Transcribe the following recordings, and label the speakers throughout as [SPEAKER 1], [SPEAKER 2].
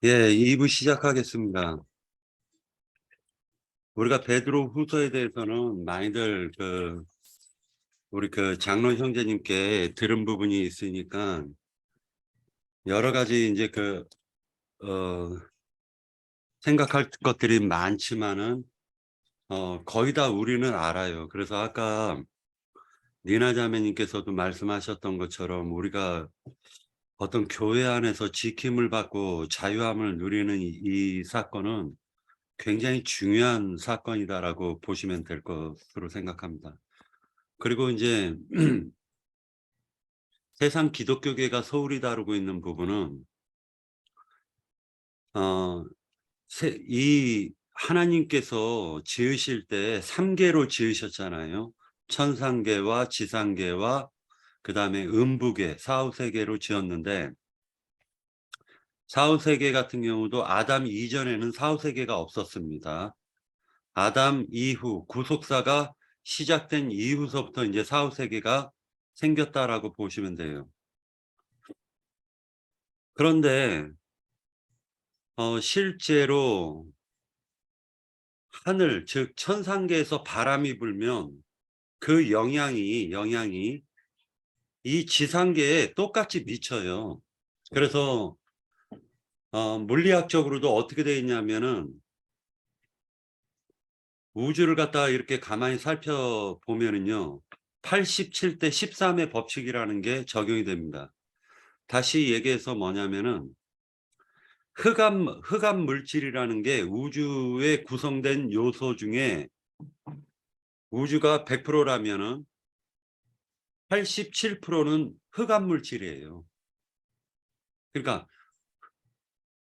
[SPEAKER 1] 예, 2부 시작하겠습니다. 우리가 베드로 후서에 대해서는 많이들 우리 장로 형제님께 들은 부분이 있으니까 여러 가지 이제 생각할 것들이 많지만은 거의 다 우리는 알아요. 그래서 아까 니나 자매님께서도 말씀하셨던 것처럼 우리가 어떤 교회 안에서 지킴을 받고 자유함을 누리는 이 사건은 굉장히 중요한 사건이다라고 보시면 될 것으로 생각합니다. 그리고 이제 세상 기독교계가 소홀히 다루고 있는 부분은 이 하나님께서 지으실 때 3계로 지으셨잖아요. 천상계와 지상계와 그 다음에 음부계, 사후세계로 지었는데 사후세계 같은 경우도 아담 이전에는 사후세계가 없었습니다. 아담 이후 구속사가 시작된 이후서부터 이제 사후세계가 생겼다라고 보시면 돼요. 그런데 실제로 하늘 즉 천상계에서 바람이 불면 그 영향이 이 지상계에 똑같이 미쳐요. 그래서 물리학적으로도 어떻게 되어 있냐면은 우주를 갖다가 이렇게 가만히 살펴보면은요 87대 13의 법칙이라는 게 적용이 됩니다. 다시 얘기해서 뭐냐면은 흑암 물질이라는 게 우주에 구성된 요소 중에 우주가 100%라면은 87%는 흑암 물질이에요. 그러니까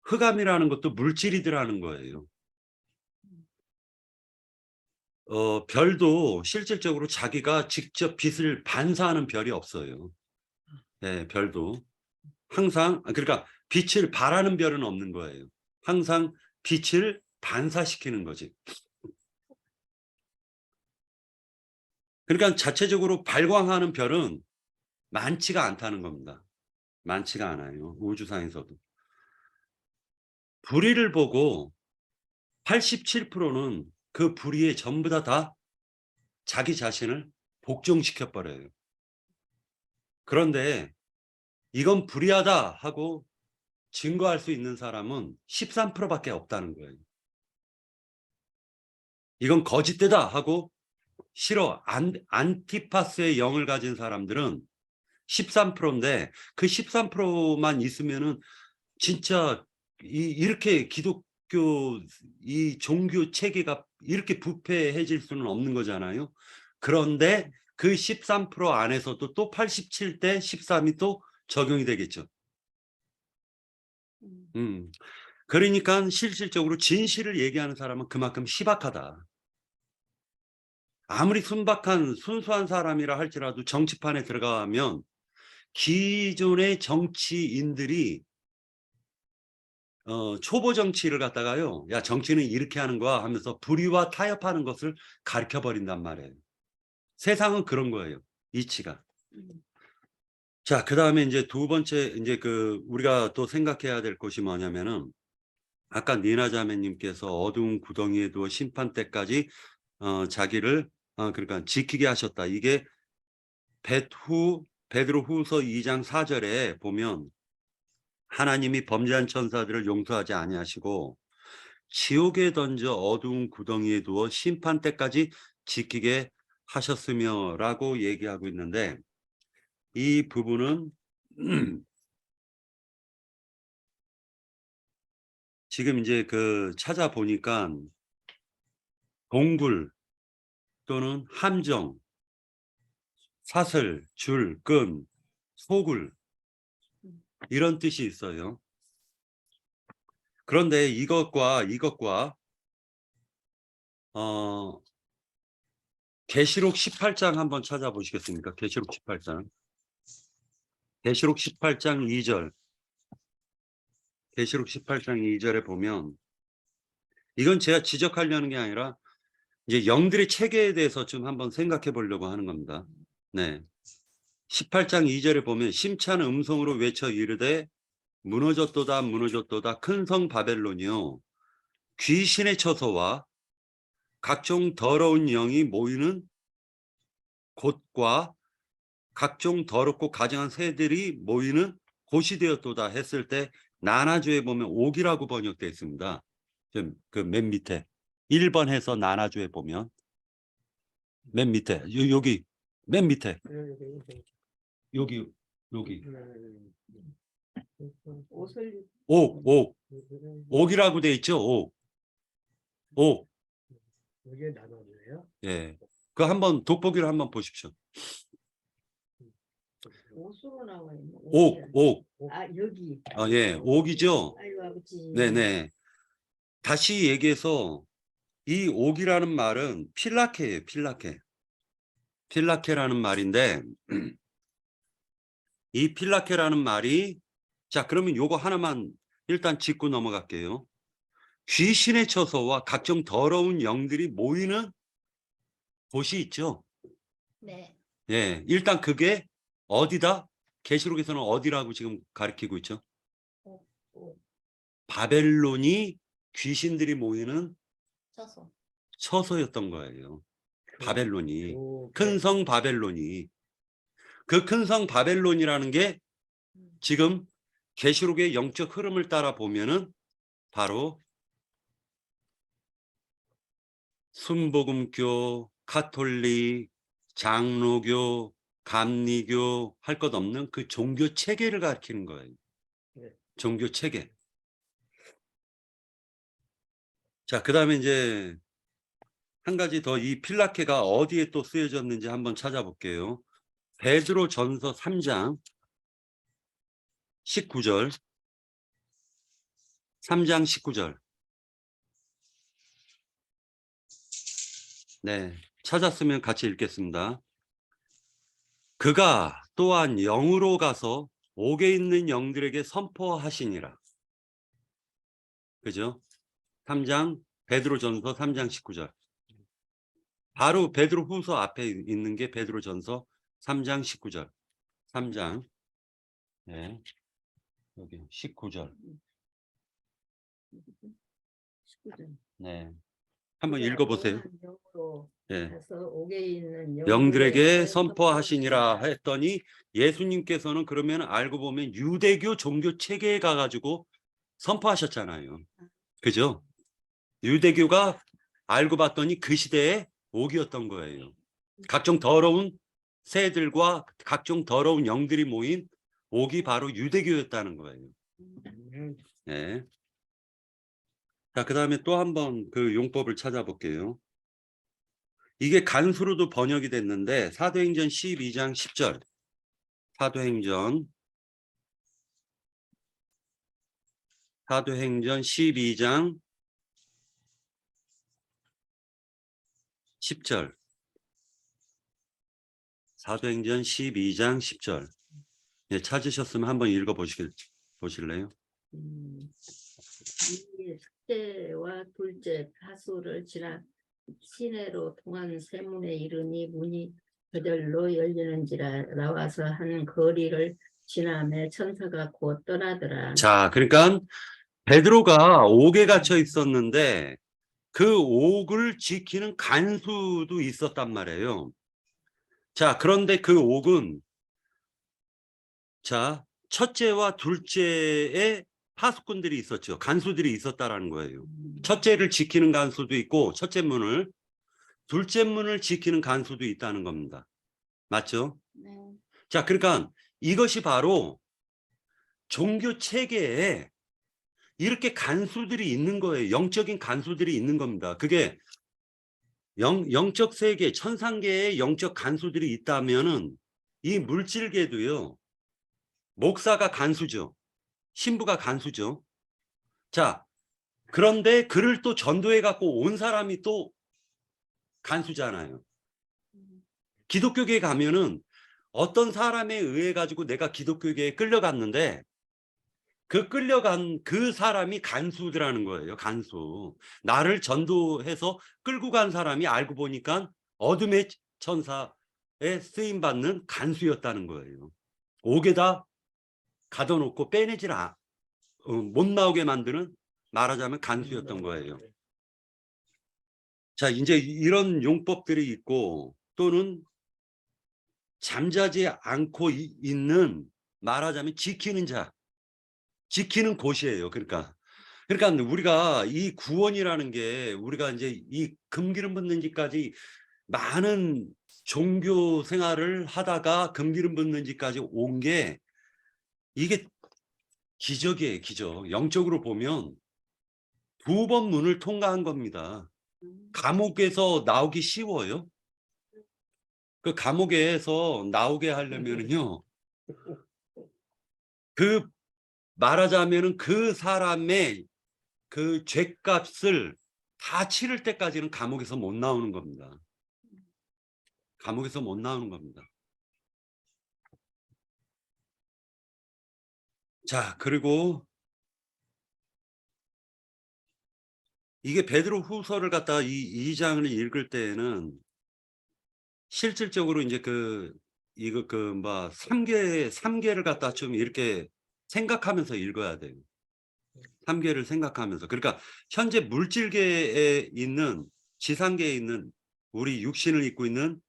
[SPEAKER 1] 흑암이라는 것도 물질이더라는 거예요. 별도 실질적으로 자기가 직접 빛을 반사하는 별이 없어요. 네, 별도 항상 그러니까 빛을 발하는 별은 없는 거예요. 항상 빛을 반사시키는 거지. 그러니까 자체적으로 발광하는 별은 많지가 않다는 겁니다. 많지가 않아요. 우주상에서도. 불의를 보고 87%는 그 불의에 전부 다 자기 자신을 복종시켜 버려요. 그런데 이건 불의하다 하고 증거할 수 있는 사람은 13%밖에 없다는 거예요. 이건 거짓되다 하고 싫어 안티파스의 영을 가진 사람들은 13%인데 그 13%만 있으면은 진짜 이렇게 기독교 이 종교 체계가 이렇게 부패해질 수는 없는 거잖아요. 그런데 그 13% 안에서도 또 87대 13이 또 적용이 되겠죠. 그러니까 실질적으로 진실을 얘기하는 사람은 그만큼 희박하다. 아무리 순수한 사람이라 할지라도 정치판에 들어가면 기존의 정치인들이 초보 정치를 갖다가요. 야, 정치는 이렇게 하는 거야 하면서 불의와 타협하는 것을 가르쳐 버린단 말이에요. 세상은 그런 거예요. 이치가. 자, 그다음에 이제 두 번째 이제 우리가 또 생각해야 될 것이 뭐냐면은 아까 니나 자매님께서 어두운 구덩이에 두어 심판 때까지 자기를 그러니까 지키게 하셨다. 이게 베드로 후서 2장 4절에 보면 하나님이 범죄한 천사들을 용서하지 아니하시고 지옥에 던져 어두운 구덩이에 두어 심판 때까지 지키게 하셨으며 라고 얘기하고 있는데 이 부분은 지금 이제 찾아보니까 동굴 또는 함정, 사슬, 줄, 끈, 소굴 이런 뜻이 있어요. 그런데 이것과 계시록 18장 한번 찾아보시겠습니까? 계시록 18장. 계시록 18장 2절. 계시록 18장 2절에 보면 이건 제가 지적하려는 게 아니라 이제 영들의 체계에 대해서 좀 한번 생각해 보려고 하는 겁니다. 네. 18장 2절에 보면 심찬 음성으로 외쳐 이르되 무너졌도다 무너졌도다 큰 성 바벨론이요 귀신의 처소와 각종 더러운 영이 모이는 곳과 각종 더럽고 가증한 새들이 모이는 곳이 되었도다 했을 때 나나주에 보면 옥이라고 번역되어 있습니다. 그 맨 밑에 1번 해서 나나주에 보면 맨 밑에 여기 맨 밑에 여기
[SPEAKER 2] 옷을
[SPEAKER 1] 옥이라고 돼 있죠. 옥.
[SPEAKER 3] 이게 나눠져요?
[SPEAKER 1] 예. 그 한번 돋보기를 한번 보십시오.
[SPEAKER 2] 옷으로 나와 있는
[SPEAKER 1] 옥.
[SPEAKER 2] 아 여기.
[SPEAKER 1] 아, 예. 옥이죠.
[SPEAKER 2] 아이고 아버지.
[SPEAKER 1] 네네. 다시 얘기해서 이 옥이라는 말은 필라케예요. 필라케라는 말인데 이 필라케라는 말이 자 그러면 요거 하나만 일단 짚고 넘어갈게요. 귀신의 처소와 각종 더러운 영들이 모이는 곳이 있죠.
[SPEAKER 2] 네.
[SPEAKER 1] 예, 일단 그게 어디다? 계시록에서는 어디라고 지금 가리키고 있죠? 바벨론이 귀신들이 모이는
[SPEAKER 2] 쳐서.
[SPEAKER 1] 처소였던 거예요. 바벨론이.
[SPEAKER 3] 오,
[SPEAKER 1] 큰 성 바벨론이. 그 큰 성 바벨론이라는 게 지금 계시록의 영적 흐름을 따라 보면은 바로 순복음교, 카톨릭, 장로교, 감리교 할 것 없는 그 종교 체계를 가리키는 거예요.
[SPEAKER 3] 네.
[SPEAKER 1] 종교 체계. 자, 그다음에 이제 한 가지 더 이 필라케가 어디에 또 쓰여졌는지 한번 찾아볼게요. 베드로 전서 3장 19절. 3장 19절. 네, 찾았으면 같이 읽겠습니다. 그가 또한 영으로 가서 옥에 있는 영들에게 선포하시니라. 그죠? 3장 베드로전서 3장 19절. 바로 베드로후서 앞에 있는 게 베드로전서 3장 19절. 3장 네. 여기 19절.
[SPEAKER 2] 19절.
[SPEAKER 1] 네. 한번 읽어보세요.
[SPEAKER 2] 영으로
[SPEAKER 1] 예.
[SPEAKER 2] 가서 옥에 있는
[SPEAKER 1] 영들에게 선포하시니라 했더니 예수님께서는 그러면 알고 보면 유대교 종교 체계에 가가지고 선포하셨잖아요. 그죠? 유대교가 알고 봤더니 그 시대에 옥이었던 거예요. 각종 더러운 새들과 각종 더러운 영들이 모인 옥이 바로 유대교였다는 거예요. 네. 자, 그 다음에 또 한번 그 용법을 찾아볼게요. 이게 간수로도 번역이 됐는데 사도행전 12장 10절. 사도행전 12장 10절. 사도행전 12장 10절. 예, 찾으셨으면 한번 읽어 보실래요?
[SPEAKER 2] 이 첫째와 둘째 하수를 지나 시내로 통한 세문에 이르니 문이 저절로 열리는지라 나와서 하는 거리를 지나매 천사가 곧 떠나더라.
[SPEAKER 1] 자, 그러니까 베드로가 옥에 갇혀 있었는데 그 옥을 지키는 간수도 있었단 말이에요. 자, 그런데 그 옥은 자, 첫째와 둘째의 파수꾼들이 있었죠. 간수들이 있었다라는 거예요. 첫째를 지키는 간수도 있고 첫째 문을, 둘째 문을 지키는 간수도 있다는 겁니다. 맞죠?
[SPEAKER 2] 네.
[SPEAKER 1] 자, 그러니까 이것이 바로 종교 체계에 이렇게 간수들이 있는 거예요. 영적인 간수들이 있는 겁니다. 그게 영적 세계, 천상계에 영적 간수들이 있다면은 이 물질계도요. 목사가 간수죠. 신부가 간수죠. 자, 그런데 그를 또 전도해 갖고 온 사람이 또 간수잖아요. 기독교계에 가면은 어떤 사람에 의해 가지고 내가 기독교계에 끌려갔는데 그 끌려간 그 사람이 간수들하는 거예요. 간수. 나를 전도해서 끌고 간 사람이 알고 보니까 어둠의 천사에 쓰임받는 간수였다는 거예요. 옥에다 가둬놓고 빼내질 못 나오게 만드는 말하자면 간수였던 거예요. 자, 이제 이런 용법들이 있고 또는 잠자지 않고 있는 말하자면 지키는 자, 지키는 곳이에요. 그러니까 우리가 이 구원이라는 게 우리가 이제 이 금기름 붓는 지까지 많은 종교 생활을 하다가 금기름 붓는 지까지 온 게 이게 기적이에요, 기적. 영적으로 보면 2번 문을 통과한 겁니다. 감옥에서 나오기 쉬워요. 그 감옥에서 나오게 하려면은요, 그 말하자면은 그 사람의 그 죄값을 다 치를 때까지는 감옥에서 못 나오는 겁니다. 감옥에서 못 나오는 겁니다. 자, 그리고 이게 베드로 후서를 갖다가 이 2장을 읽을 때에는 실질적으로 이제 이거 뭐 3개를 갖다 좀 이렇게 생각하면서 읽어야 돼요. 3개를 생각하면서. 그러니까 현재 물질계에 있는 지상계에 있는 우리 육신을 입고 있는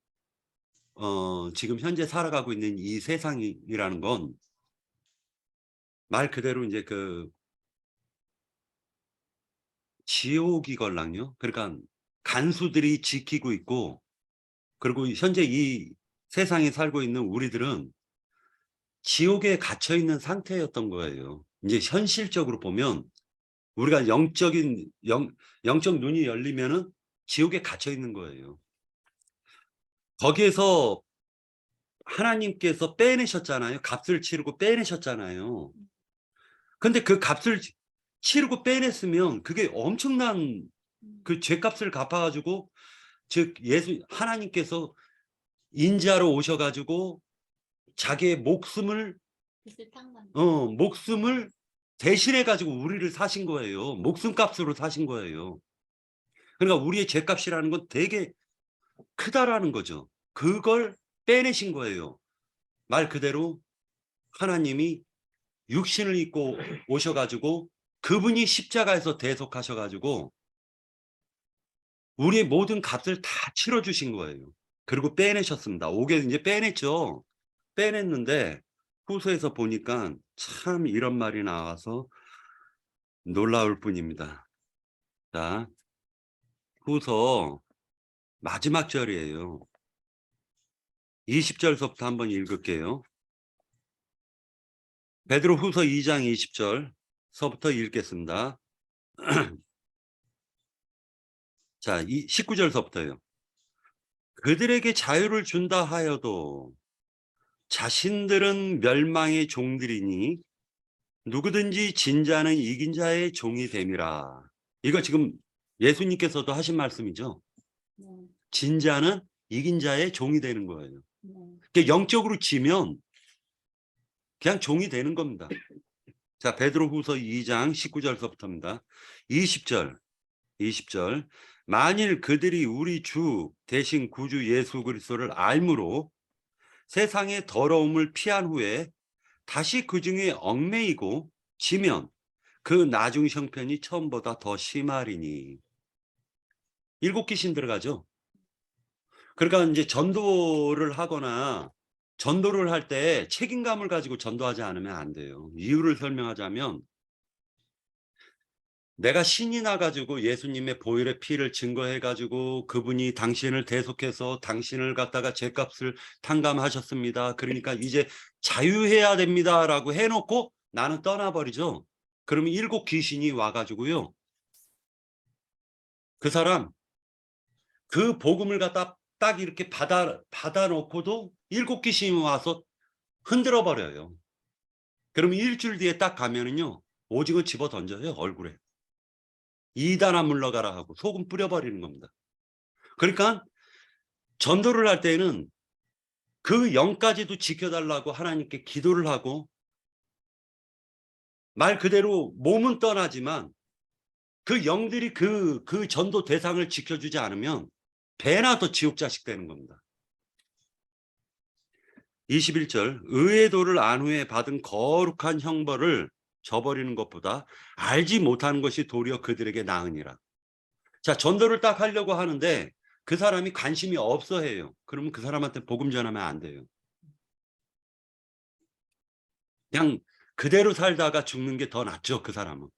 [SPEAKER 1] 지금 현재 살아가고 있는 이 세상이라는 건 말 그대로 이제 지옥이걸랑요. 그러니까 간수들이 지키고 있고 그리고 현재 이 세상에 살고 있는 우리들은 지옥에 갇혀 있는 상태였던 거예요. 이제 현실적으로 보면 우리가 영적 눈이 열리면은 지옥에 갇혀 있는 거예요. 거기에서 하나님께서 빼내셨잖아요. 값을 치르고 빼내셨잖아요. 근데 그 값을 치르고 빼냈으면 그게 엄청난 그 죄값을 갚아가지고 즉 하나님께서 인자로 오셔가지고 자기의 목숨을 대신해가지고 우리를 사신 거예요. 목숨값으로 사신 거예요. 그러니까 우리의 죄값이라는 건 되게 크다라는 거죠. 그걸 빼내신 거예요. 말 그대로 하나님이 육신을 입고 오셔가지고 그분이 십자가에서 대속하셔가지고 우리의 모든 값을 다 치러주신 거예요. 그리고 빼내셨습니다. 5개 이제 빼냈죠. 빼냈는데 후서에서 보니까 참 이런 말이 나와서 놀라울 뿐입니다. 자, 후서 마지막 절이에요. 20절서부터 한번 읽을게요. 베드로 후서 2장 20절서부터 읽겠습니다. 자, 19절서부터요. 그들에게 자유를 준다 하여도 자신들은 멸망의 종들이니 누구든지 진 자는 이긴 자의 종이 됨이라. 이거 지금 예수님께서도 하신 말씀이죠. 진 자는 이긴 자의 종이 되는 거예요. 그러니까 영적으로 지면 그냥 종이 되는 겁니다. 자, 베드로후서 2장 19절서부터입니다. 20절. 만일 그들이 우리 주 대신 구주 예수 그리스도를 알므로 세상의 더러움을 피한 후에 다시 그 중에 얽매이고 지면 그 나중 형편이 처음보다 더 심하리니. 7귀신 들어가죠. 그러니까 이제 전도를 하거나 전도를 할 때 책임감을 가지고 전도하지 않으면 안 돼요. 이유를 설명하자면 내가 신이 나가지고 예수님의 보혈의 피를 증거해가지고 그분이 당신을 대속해서 당신을 갖다가 죄값을 탕감하셨습니다. 그러니까 이제 자유해야 됩니다라고 해놓고 나는 떠나버리죠. 그러면 7귀신이 와가지고요. 그 사람 그 복음을 갖다 딱 이렇게 받아놓고도 7귀신이 와서 흔들어 버려요. 그러면 일주일 뒤에 딱 가면은요, 오징어 집어 던져요, 얼굴에. 이단아 물러가라 하고 소금 뿌려버리는 겁니다. 그러니까 전도를 할 때는 그 영까지도 지켜달라고 하나님께 기도를 하고 말 그대로 몸은 떠나지만 그 영들이 그 전도 대상을 지켜주지 않으면 배나 더 지옥 자식 되는 겁니다. 21절 의의 도를 안 후에 받은 거룩한 형벌을 저버리는 것보다 알지 못하는 것이 도리어 그들에게 나으니라. 자, 전도를 딱 하려고 하는데 그 사람이 관심이 없어 해요. 그러면 그 사람한테 복음 전하면 안 돼요. 그냥 그대로 살다가 죽는 게 더 낫죠, 그 사람은.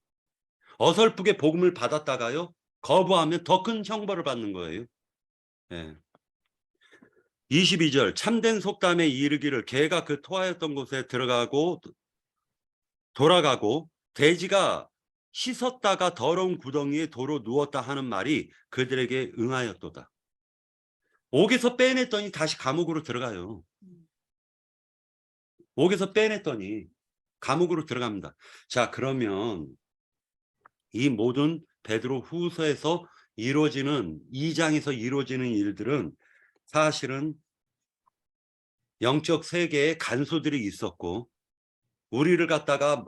[SPEAKER 1] 어설프게 복음을 받았다가요, 거부하면 더 큰 형벌을 받는 거예요. 예. 22절, 참된 속담에 이르기를 개가 그 토하였던 곳에 돌아가고 돼지가 씻었다가 더러운 구덩이에 도로 누웠다 하는 말이 그들에게 응하였도다. 옥에서 빼냈더니 다시 감옥으로 들어가요. 옥에서 빼냈더니 감옥으로 들어갑니다. 자, 그러면 이 모든 베드로 후서에서 이루어지는 2장에서 이루어지는 일들은 사실은 영적 세계에 간소들이 있었고 우리를 갖다가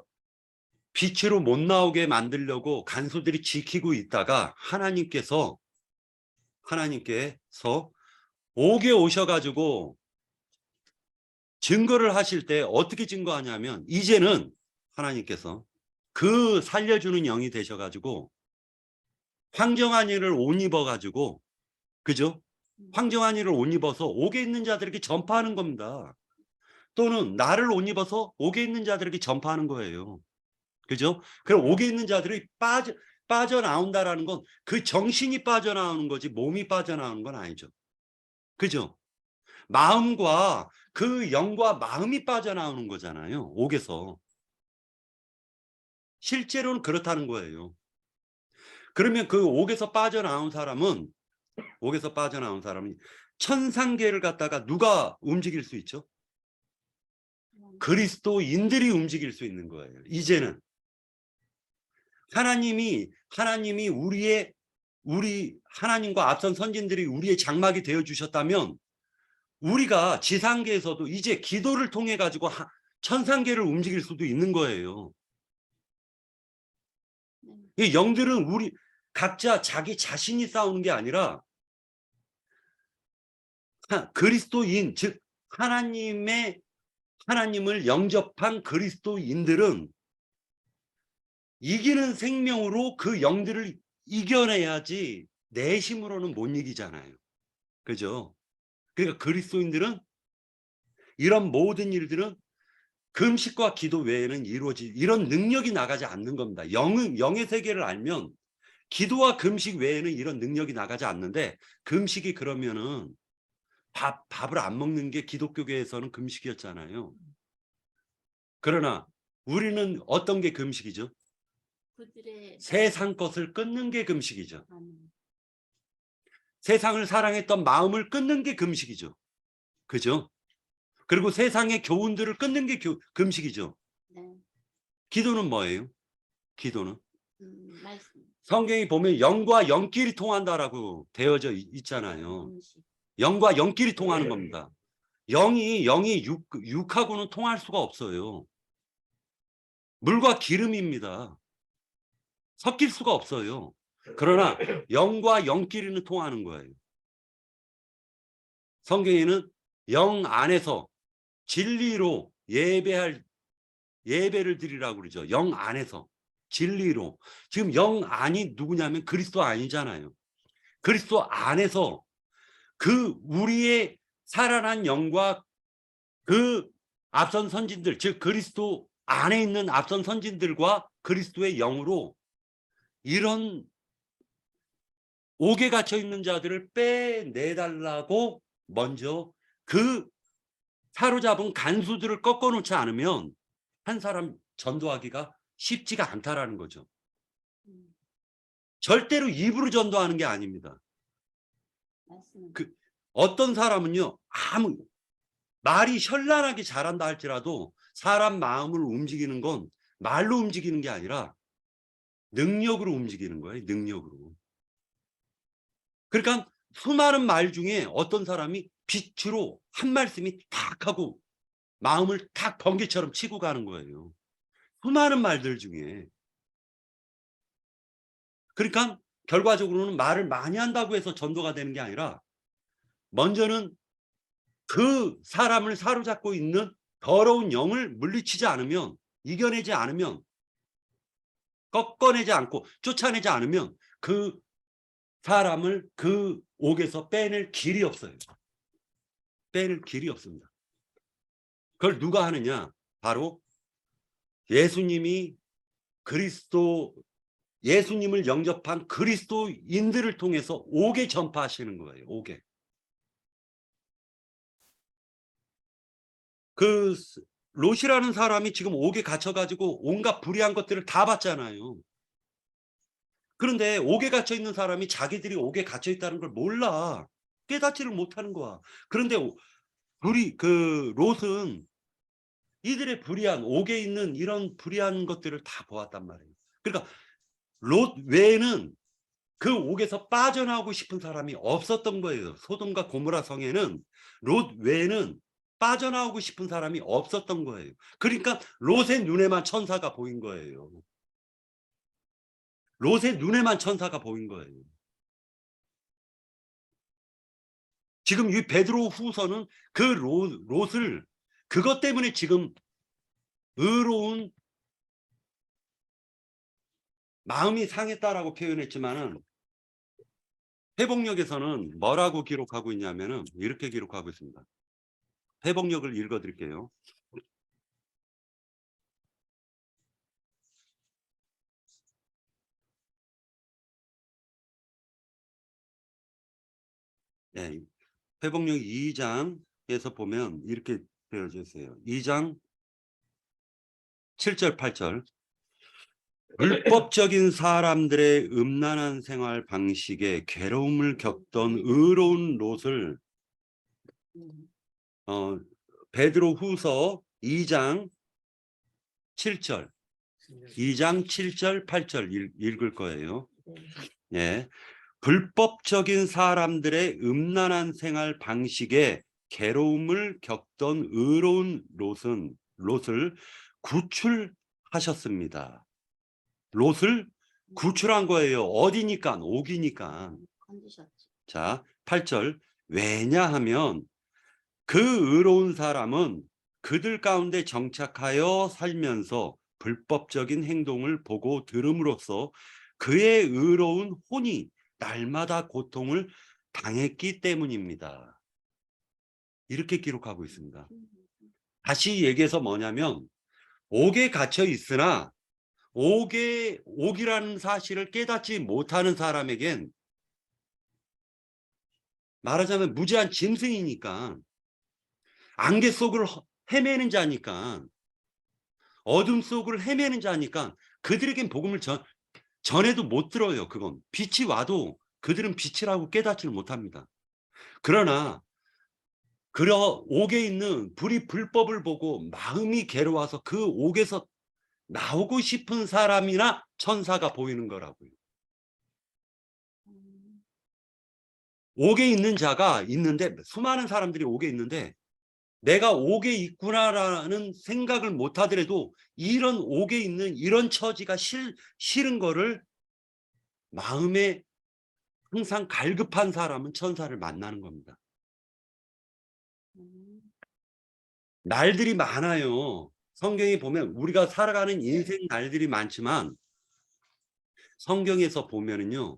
[SPEAKER 1] 빛으로 못 나오게 만들려고 간소들이 지키고 있다가 하나님께서 옥에 오셔가지고 증거를 하실 때 어떻게 증거하냐면 이제는 하나님께서 그 살려주는 영이 되셔가지고 황정한 일을 옷 입어가지고, 그죠? 황정한 일을 옷 입어서 옥에 있는 자들에게 전파하는 겁니다. 또는 나를 옷 입어서 옥에 있는 자들에게 전파하는 거예요. 그죠? 그럼 옥에 있는 자들이 빠져나온다라는 건 그 정신이 빠져나오는 거지 몸이 빠져나오는 건 아니죠. 그죠? 마음과 그 영과 마음이 빠져나오는 거잖아요. 옥에서. 실제로는 그렇다는 거예요. 그러면 그 옥에서 빠져나온 사람은 천상계를 갖다가 누가 움직일 수 있죠? 그리스도인들이 움직일 수 있는 거예요. 이제는 하나님이 하나님과 앞선 선진들이 우리의 장막이 되어 주셨다면 우리가 지상계에서도 이제 기도를 통해 가지고 천상계를 움직일 수도 있는 거예요. 이 영들은 우리 각자 자기 자신이 싸우는 게 아니라 그리스도인, 즉 하나님을 영접한 그리스도인들은 이기는 생명으로 그 영들을 이겨내야지 내 힘으로는 못 이기잖아요. 그죠? 그러니까 그리스도인들은 이런 모든 일들은 금식과 기도 외에는 이런 능력이 나가지 않는 겁니다. 영의 세계를 알면 기도와 금식 외에는 이런 능력이 나가지 않는데 금식이 그러면은 밥을 안 먹는 게 기독교계에서는 금식이었잖아요. 그러나 우리는 어떤 게 금식이죠? 세상 것을 끊는 게 금식이죠. 세상을 사랑했던 마음을 끊는 게 금식이죠. 그죠? 그리고 세상의 교훈들을 끊는 게 금식이죠.
[SPEAKER 2] 네.
[SPEAKER 1] 기도는 뭐예요? 기도는
[SPEAKER 2] 말씀.
[SPEAKER 1] 성경이 보면 영과 영끼리 통한다라고 되어져 있잖아요. 영과 영끼리 통하는 겁니다. 영이 육하고는 통할 수가 없어요. 물과 기름입니다. 섞일 수가 없어요. 그러나 영과 영끼리는 통하는 거예요. 성경에는 영 안에서 진리로 예배를 드리라고 그러죠. 영 안에서 진리로. 지금 영 안이 누구냐면 그리스도 아니잖아요. 그리스도 안에서 그 우리의 살아난 영과 그 앞선 선진들, 즉 그리스도 안에 있는 앞선 선진들과 그리스도의 영으로 이런 옥에 갇혀 있는 자들을 빼내달라고 먼저 그 사로잡은 간수들을 꺾어놓지 않으면 한 사람 전도하기가 쉽지가 않다라는 거죠. 절대로 입으로 전도하는 게 아닙니다. 어떤 사람은요, 말이 현란하게 잘한다 할지라도 사람 마음을 움직이는 건 말로 움직이는 게 아니라 능력으로 움직이는 거예요. 능력으로. 그러니까 수많은 말 중에 어떤 사람이 빛으로 한 말씀이 탁 하고 마음을 탁 번개처럼 치고 가는 거예요. 수많은 말들 중에. 그러니까 결과적으로는 말을 많이 한다고 해서 전도가 되는 게 아니라 먼저는 그 사람을 사로잡고 있는 더러운 영을 물리치지 않으면, 이겨내지 않으면 꺾어내지 않고 쫓아내지 않으면 그 사람을 그 옥에서 빼낼 길이 없어요. 빼낼 길이 없습니다. 그걸 누가 하느냐? 바로 예수님이 예수님을 영접한 그리스도인들을 통해서 옥에 전파하시는 거예요. 옥에. 그 롯이라는 사람이 지금 옥에 갇혀가지고 온갖 불의한 것들을 다 봤잖아요. 그런데 옥에 갇혀 있는 사람이 자기들이 옥에 갇혀 있다는 걸 몰라. 깨닫지를 못하는 거야. 그런데 롯은 이들의 불의한, 옥에 있는 이런 불의한 것들을 다 보았단 말이에요. 그러니까 롯 외에는 그 옥에서 빠져나오고 싶은 사람이 없었던 거예요. 소돔과 고모라 성에는 롯 외에는 빠져나오고 싶은 사람이 없었던 거예요. 그러니까 롯의 눈에만 천사가 보인 거예요. 롯의 눈에만 천사가 보인 거예요. 지금 이 베드로 후서는 그 롯을 그것 때문에 지금 의로운 마음이 상했다라고 표현했지만은 회복력에서는 뭐라고 기록하고 있냐면은 이렇게 기록하고 있습니다. 회복력을 읽어드릴게요. 네, 회복력 2장에서 보면 이렇게 되어져 있어요. 2장 7절 8절. 불법적인 사람들의 음란한 생활 방식에 괴로움을 겪던 의로운 롯을 베드로 후서 2장 7절 8절 읽을 거예요. 예. 불법적인 사람들의 음란한 생활 방식에 괴로움을 겪던 의로운 롯을 구출하셨습니다. 롯을 구출한 거예요. 어디니까? 옥이니까. 자, 8절. 왜냐하면 그 의로운 사람은 그들 가운데 정착하여 살면서 불법적인 행동을 보고 들음으로써 그의 의로운 혼이 날마다 고통을 당했기 때문입니다. 이렇게 기록하고 있습니다. 다시 얘기해서 뭐냐면 옥에 갇혀 있으나 옥이라는 사실을 깨닫지 못하는 사람에겐 말하자면 무지한 짐승이니까 안개 속을 헤매는 자니까 어둠 속을 헤매는 자니까 그들에겐 복음을 전해도 못 들어요. 그건 빛이 와도 그들은 빛이라고 깨닫지를 못합니다. 그러나 옥에 있는 불법을 보고 마음이 괴로워서 그 옥에서 나오고 싶은 사람이나 천사가 보이는 거라고요. 옥에 있는 자가 있는데 수많은 사람들이 옥에 있는데 내가 옥에 있구나라는 생각을 못 하더라도 이런 옥에 있는 이런 처지가 싫은 거를 마음에 항상 갈급한 사람은 천사를 만나는 겁니다. 날들이 많아요. 성경에 보면 우리가 살아가는 인생 날들이 많지만 성경에서 보면은요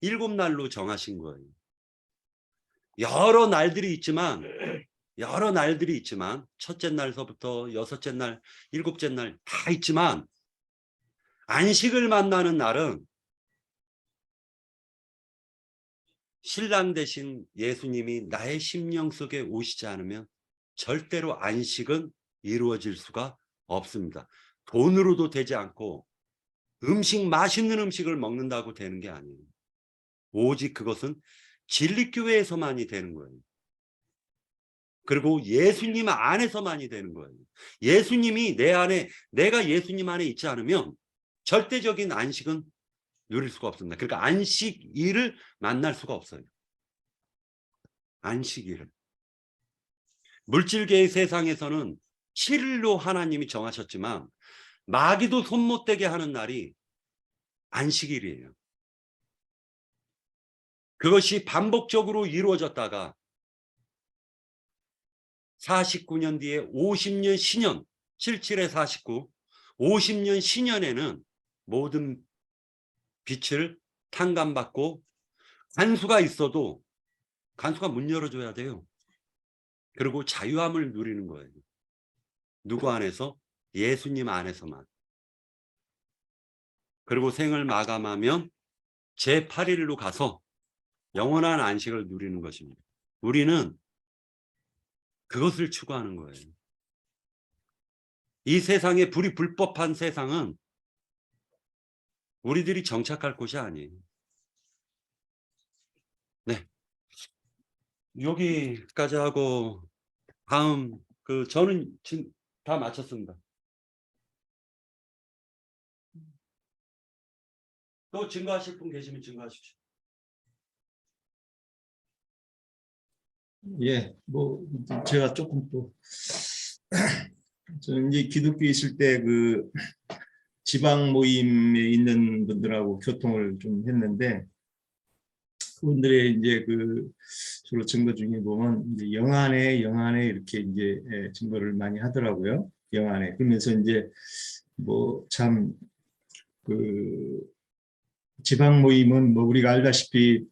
[SPEAKER 1] 7날로 정하신 거예요. 여러 날들이 있지만 첫째 날서부터 여섯째 날, 일곱째 날 다 있지만 안식을 만나는 날은 신랑 되신 예수님이 나의 심령 속에 오시지 않으면 절대로 안식은 이루어질 수가 없습니다. 돈으로도 되지 않고 맛있는 음식을 먹는다고 되는 게 아니에요. 오직 그것은 진리교회에서만이 되는 거예요. 그리고 예수님 안에서만이 되는 거예요. 예수님이 내 안에, 내가 예수님 안에 있지 않으면 절대적인 안식은 누릴 수가 없습니다. 그러니까 안식일을 만날 수가 없어요. 안식일을. 물질계의 세상에서는 7일로 하나님이 정하셨지만 마귀도 손 못 대게 하는 날이 안식일이에요. 그것이 반복적으로 이루어졌다가 49년 뒤에 50년 신년, 77에 49, 50년 신년에는 모든 빛을 탕감받고 간수가 있어도 간수가 문 열어줘야 돼요. 그리고 자유함을 누리는 거예요. 누구 안에서? 예수님 안에서만. 그리고 생을 마감하면 제8일로 가서 영원한 안식을 누리는 것입니다. 우리는 그것을 추구하는 거예요. 이 세상에 불이 불법한 세상은 우리들이 정착할 곳이 아니에요. 네. 여기까지 하고 다음 저는 지금 다 마쳤습니다. 또 증거하실 분 계시면 증거하십시오.
[SPEAKER 4] 예, 뭐 제가 조금 또 저는 이제 기독교에 있을 때 그 지방 모임에 있는 분들하고 교통을 좀 했는데 그분들의 이제 그 주로 증거 중에 보면 이제 영안에 이렇게 이제 증거를 많이 하더라고요. 영안에. 그러면서 이제 뭐 참 그 지방 모임은 뭐 우리가 알다시피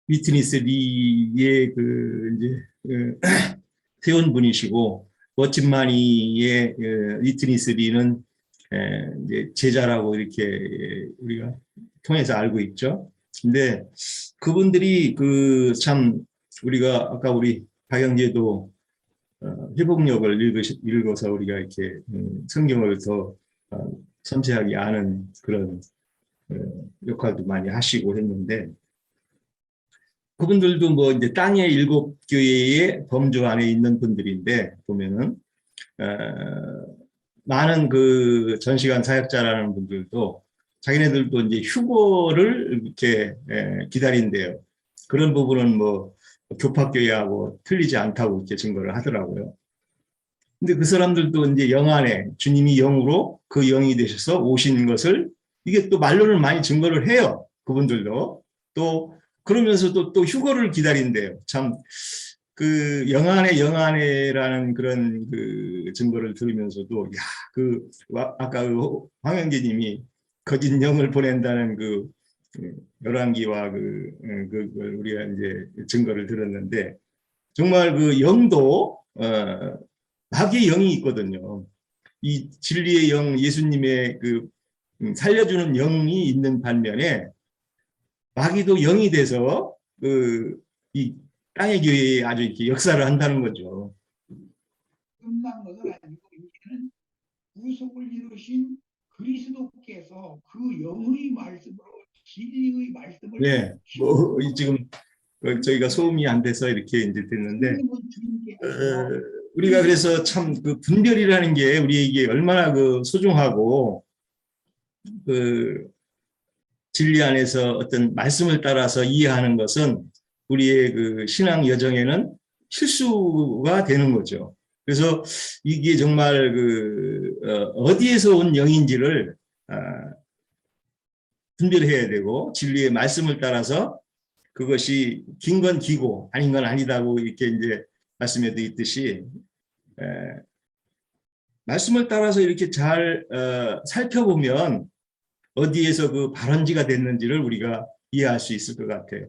[SPEAKER 4] 위트니스 리의 그 이제 회원분이시고 워치마니의 위트니스 리는 이제 제자라고 이렇게 우리가 통해서 알고 있죠. 근데 그분들이 그 참 우리가 아까 우리 박영재도 회복력을 읽어서 우리가 이렇게 성경을 더 섬세하게 아는 그런 역할도 많이 하시고 했는데 그분들도 뭐 이제 땅의 7교회의 범주 안에 있는 분들인데 보면은 많은 그 전시관 사역자라는 분들도 자기네들도 이제 휴거를 이렇게 기다린대요. 그런 부분은 뭐 교파교회하고 틀리지 않다고 이렇게 증거를 하더라고요. 근데 그 사람들도 이제 영 안에 주님이 영으로 그 영이 되셔서 오신 것을 이게 또 말로는 많이 증거를 해요. 그분들도 또 그러면서도 또 휴거를 기다린대요. 참 그 영안에라는 그런 그 증거를 들으면서도 야, 그 아까 그 황영재님이 거짓 영을 보낸다는 그 열왕기와 그걸 우리가 이제 증거를 들었는데 정말 그 영도 마귀의 영이 있거든요. 이 진리의 영 예수님의 그 살려주는 영이 있는 반면에 마귀도 영이 돼서 이 땅의 교회에 아주 이렇게 역사를 한다는 거죠.
[SPEAKER 5] 끝난 것은 아니고 이제는 구속을 이루신 그리스도께서 그 영의 말씀으로 진리의 말씀을
[SPEAKER 4] 네, 뭐 지금 저희가 소음이 안 돼서 이렇게 이제 됐는데 우리가 그래서 참 그 분별이라는 게 우리에게 얼마나 그 소중하고 그 진리 안에서 어떤 말씀을 따라서 이해하는 것은 우리의 그 신앙 여정에는 필수가 되는 거죠. 그래서 이게 정말 그 어디에서 온 영인지를 분별해야 되고 진리의 말씀을 따라서 그것이 긴 건 기고 아닌 건 아니다고 이렇게 이제 말씀에도 있듯이 말씀을 따라서 이렇게 잘 살펴보면 어디에서 그 발원지가 됐는지를 우리가 이해할 수 있을 것 같아요.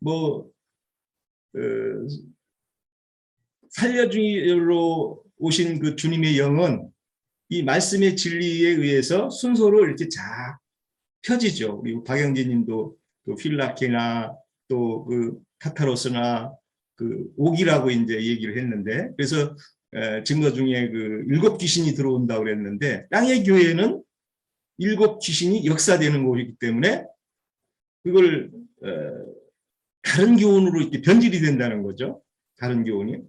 [SPEAKER 4] 뭐 살려주로 오신 그 주님의 영은 이 말씀의 진리에 의해서 순서로 이렇게 쫙 펴지죠. 그리고 박영진님도 또 필라케나 또 그 타타로스나 그 옥이라고 이제 얘기를 했는데 그래서 증거 중에 그 7 귀신이 들어온다고 그랬는데 땅의 교회는 7 귀신이 역사되는 곳이기 때문에 그걸 다른 교훈으로 이렇게 변질이 된다는 거죠. 다른 교훈이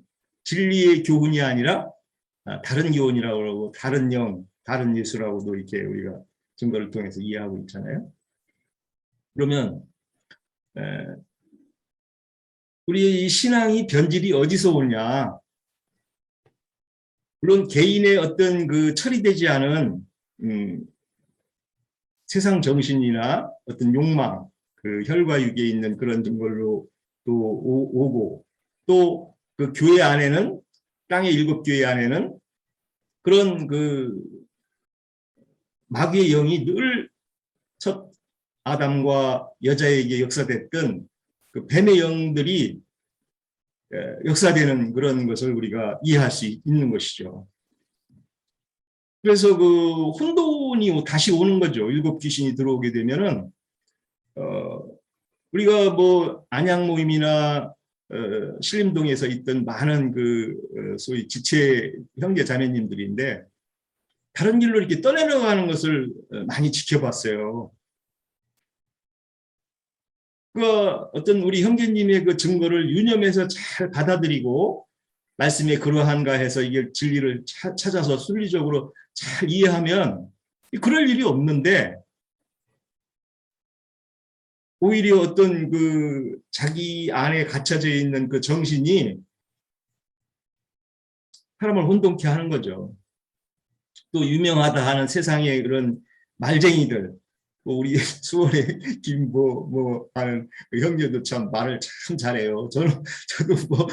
[SPEAKER 4] 진리의 교훈이 아니라 다른 교훈이라고 그러고 다른 영, 다른 예수라고도 이렇게 우리가 증거를 통해서 이해하고 있잖아요. 그러면 우리의 이 신앙이 변질이 어디서 오냐? 물론 개인의 어떤 그 처리되지 않은 세상 정신이나 어떤 욕망, 그 혈과육에 있는 그런 걸로 또 오고 또 그 교회 안에는 땅의 7 교회 안에는 그런 그 마귀의 영이 늘 첫 아담과 여자에게 역사됐던 그 뱀의 영들이 역사되는 그런 것을 우리가 이해할 수 있는 것이죠. 그래서 그 혼돈이 다시 오는 거죠. 일곱 귀신이 들어오게 되면은 우리가 뭐 안양 모임이나 신림동에서 있던 많은 그 소위 지체 형제 자매님들인데 다른 길로 이렇게 떠내려가는 것을 많이 지켜봤어요. 그 어떤 우리 형제님의 그 증거를 유념해서 잘 받아들이고 말씀에 그러한가 해서 이게 진리를 찾아서 순리적으로 잘 이해하면 그럴 일이 없는데 오히려 어떤 그 자기 안에 갇혀져 있는 그 정신이 사람을 혼돈케 하는 거죠. 또 유명하다 하는 세상의 그런 말쟁이들, 뭐 우리 수원의 김뭐 하는 그 형제도 참 말을 참 잘해요. 저도 뭐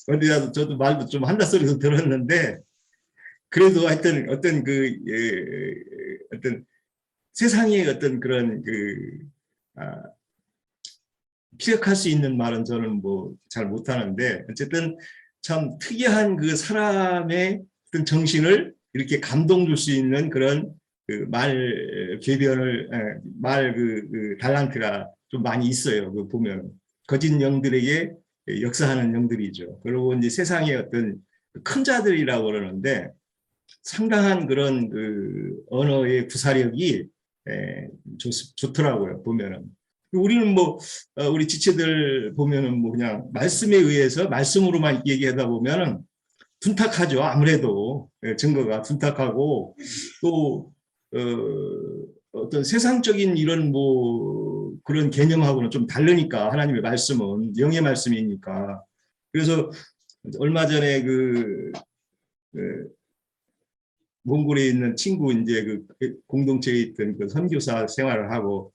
[SPEAKER 4] 어디라도 저도 말도 좀 한다 소리도 들었는데 그래도 하여튼 어떤 그 어떤 세상의 어떤 그런 그 피력할 수 있는 말은 저는 뭐 잘 못하는데 어쨌든 참 특이한 그 사람의 어떤 정신을 이렇게 감동 줄 수 있는 그런 그 말 궤변을 말 그 달란트가 좀 많이 있어요. 그 보면 거짓 영들에게 역사하는 영들이죠. 그리고 이제 세상의 어떤 큰 자들이라고 그러는데 상당한 그런 그 언어의 구사력이 좋더라고요. 보면은. 우리는 뭐 우리 지체들 보면은 뭐 그냥 말씀에 의해서 말씀으로만 얘기하다 보면은 둔탁하죠. 아무래도 증거가 둔탁하고 또 어떤 세상적인 이런 뭐 그런 개념하고는 좀 다르니까 하나님의 말씀은 영의 말씀이니까. 그래서 얼마 전에 그 몽골에 있는 친구 이제 그 공동체에 있던 그 선교사 생활을 하고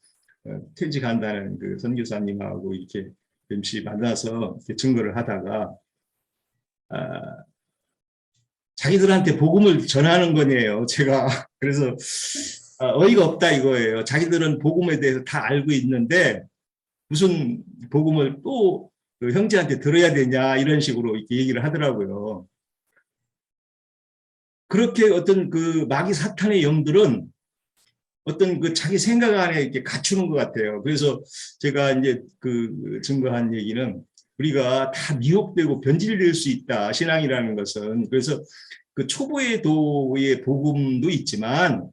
[SPEAKER 4] 퇴직한다는 그 선교사님하고 이렇게 MC 만나서 이렇게 증거를 하다가 자기들한테 복음을 전하는 거네요. 제가 그래서 어이가 없다 이거예요. 자기들은 복음에 대해서 다 알고 있는데 무슨 복음을 또 그 형제한테 들어야 되냐 이런 식으로 이렇게 얘기를 하더라고요. 그렇게 어떤 그 마귀 사탄의 영들은 어떤 그 자기 생각 안에 이렇게 갖추는 것 같아요. 그래서 제가 이제 그 증거한 얘기는 우리가 다 미혹되고 변질될 수 있다. 신앙이라는 것은. 그래서 그 초보의 도의 복음도 있지만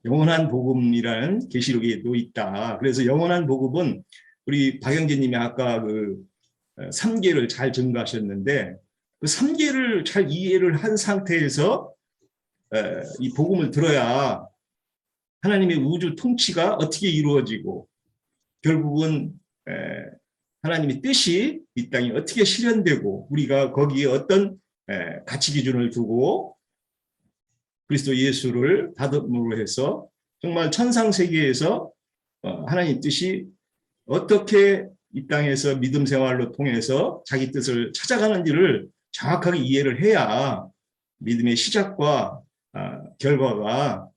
[SPEAKER 4] 영원한 복음이라는 계시록에도 있다. 그래서 영원한 복음은 우리 박영재님이 아까 그 3계를 잘 증거하셨는데 그 3계를 잘 이해를 한 상태에서 이 복음을 들어야 하나님의 우주 통치가 어떻게 이루어지고 결국은 하나님의 뜻이 이 땅에 어떻게 실현되고 우리가 거기에 어떤 가치 기준을 두고 그리스도 예수를 받음으로 해서 정말 천상 세계에서 하나님 뜻이 어떻게 이 땅에서 믿음 생활로 통해서 자기 뜻을 찾아가는지를 정확하게 이해를 해야 믿음의 시작과 결과가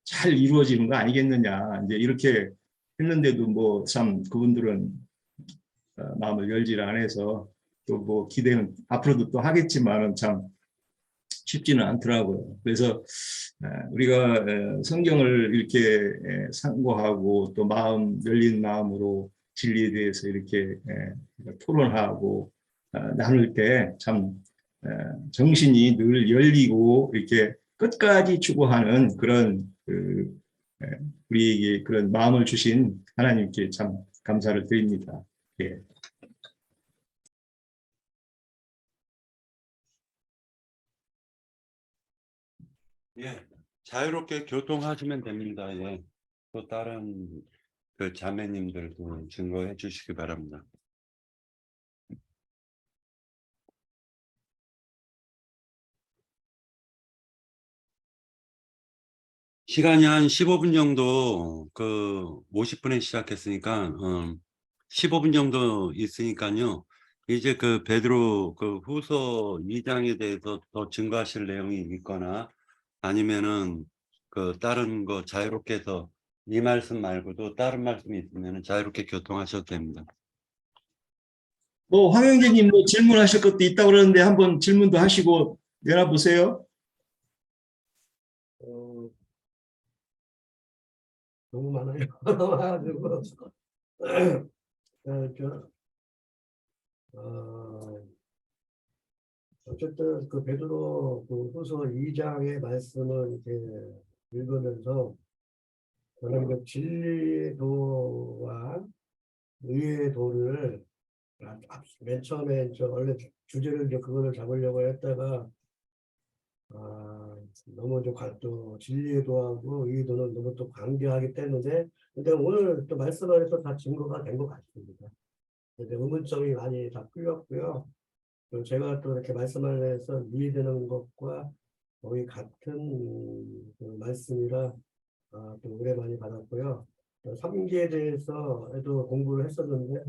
[SPEAKER 4] 잘 이루어지는 거 아니겠느냐. 이제 이렇게 했는데도 뭐 참 그분들은 마음을 열지를 안 해서 또 뭐 기대는 앞으로도 또 하겠지만은 참 쉽지는 않더라고요. 그래서 우리가 성경을 이렇게 상고하고 또 마음 열린 마음으로 진리에 대해서 이렇게 토론하고 나눌 때 참 정신이 늘 열리고 이렇게 끝까지 추구하는 그런 우리에게 그런 마음을 주신 하나님께 참 감사를 드립니다. 예.
[SPEAKER 1] 예, 자유롭게 교통하시면 됩니다. 예. 또 다른 그 자매님들도 증거해 주시기 바랍니다. 시간이 한 15분 정도, 그 50분에 시작했으니까 15분 정도 있으니까요. 이제 그 베드로 그 후서 2장에 대해서 더 증거하실 내용이 있거나 아니면은 그 다른 거 자유롭게 해서 이 말씀 말고도 다른 말씀이 있으면 자유롭게 교통하셔도 됩니다.
[SPEAKER 4] 뭐 황영재님 뭐 질문하실 것도 있다고 그러는데 한번 질문도 하시고 내놔 보세요.
[SPEAKER 3] 너무 많아요. 그래가지고 어쨌든 그 베드로 그 후서 2장의 말씀을 이렇게 읽으면서 저는 그 진리도와 의의 도를 맨 처음에 원래 주제를 이제 그거를 잡으려고 했다가 너무 또 진리의 도하고 의의 도는 너무 또 관계하기 때문에 근데 오늘 또 말씀하면서 다 증거가 된 것 같습니다. 근데 의문점이 많이 다 풀렸고요. 그리고 제가 또 이렇게 말씀하면서 이해되는 것과 거의 같은 그 말씀이라 또 은혜 많이 받았고요. 3기에 대해서도 공부를 했었는데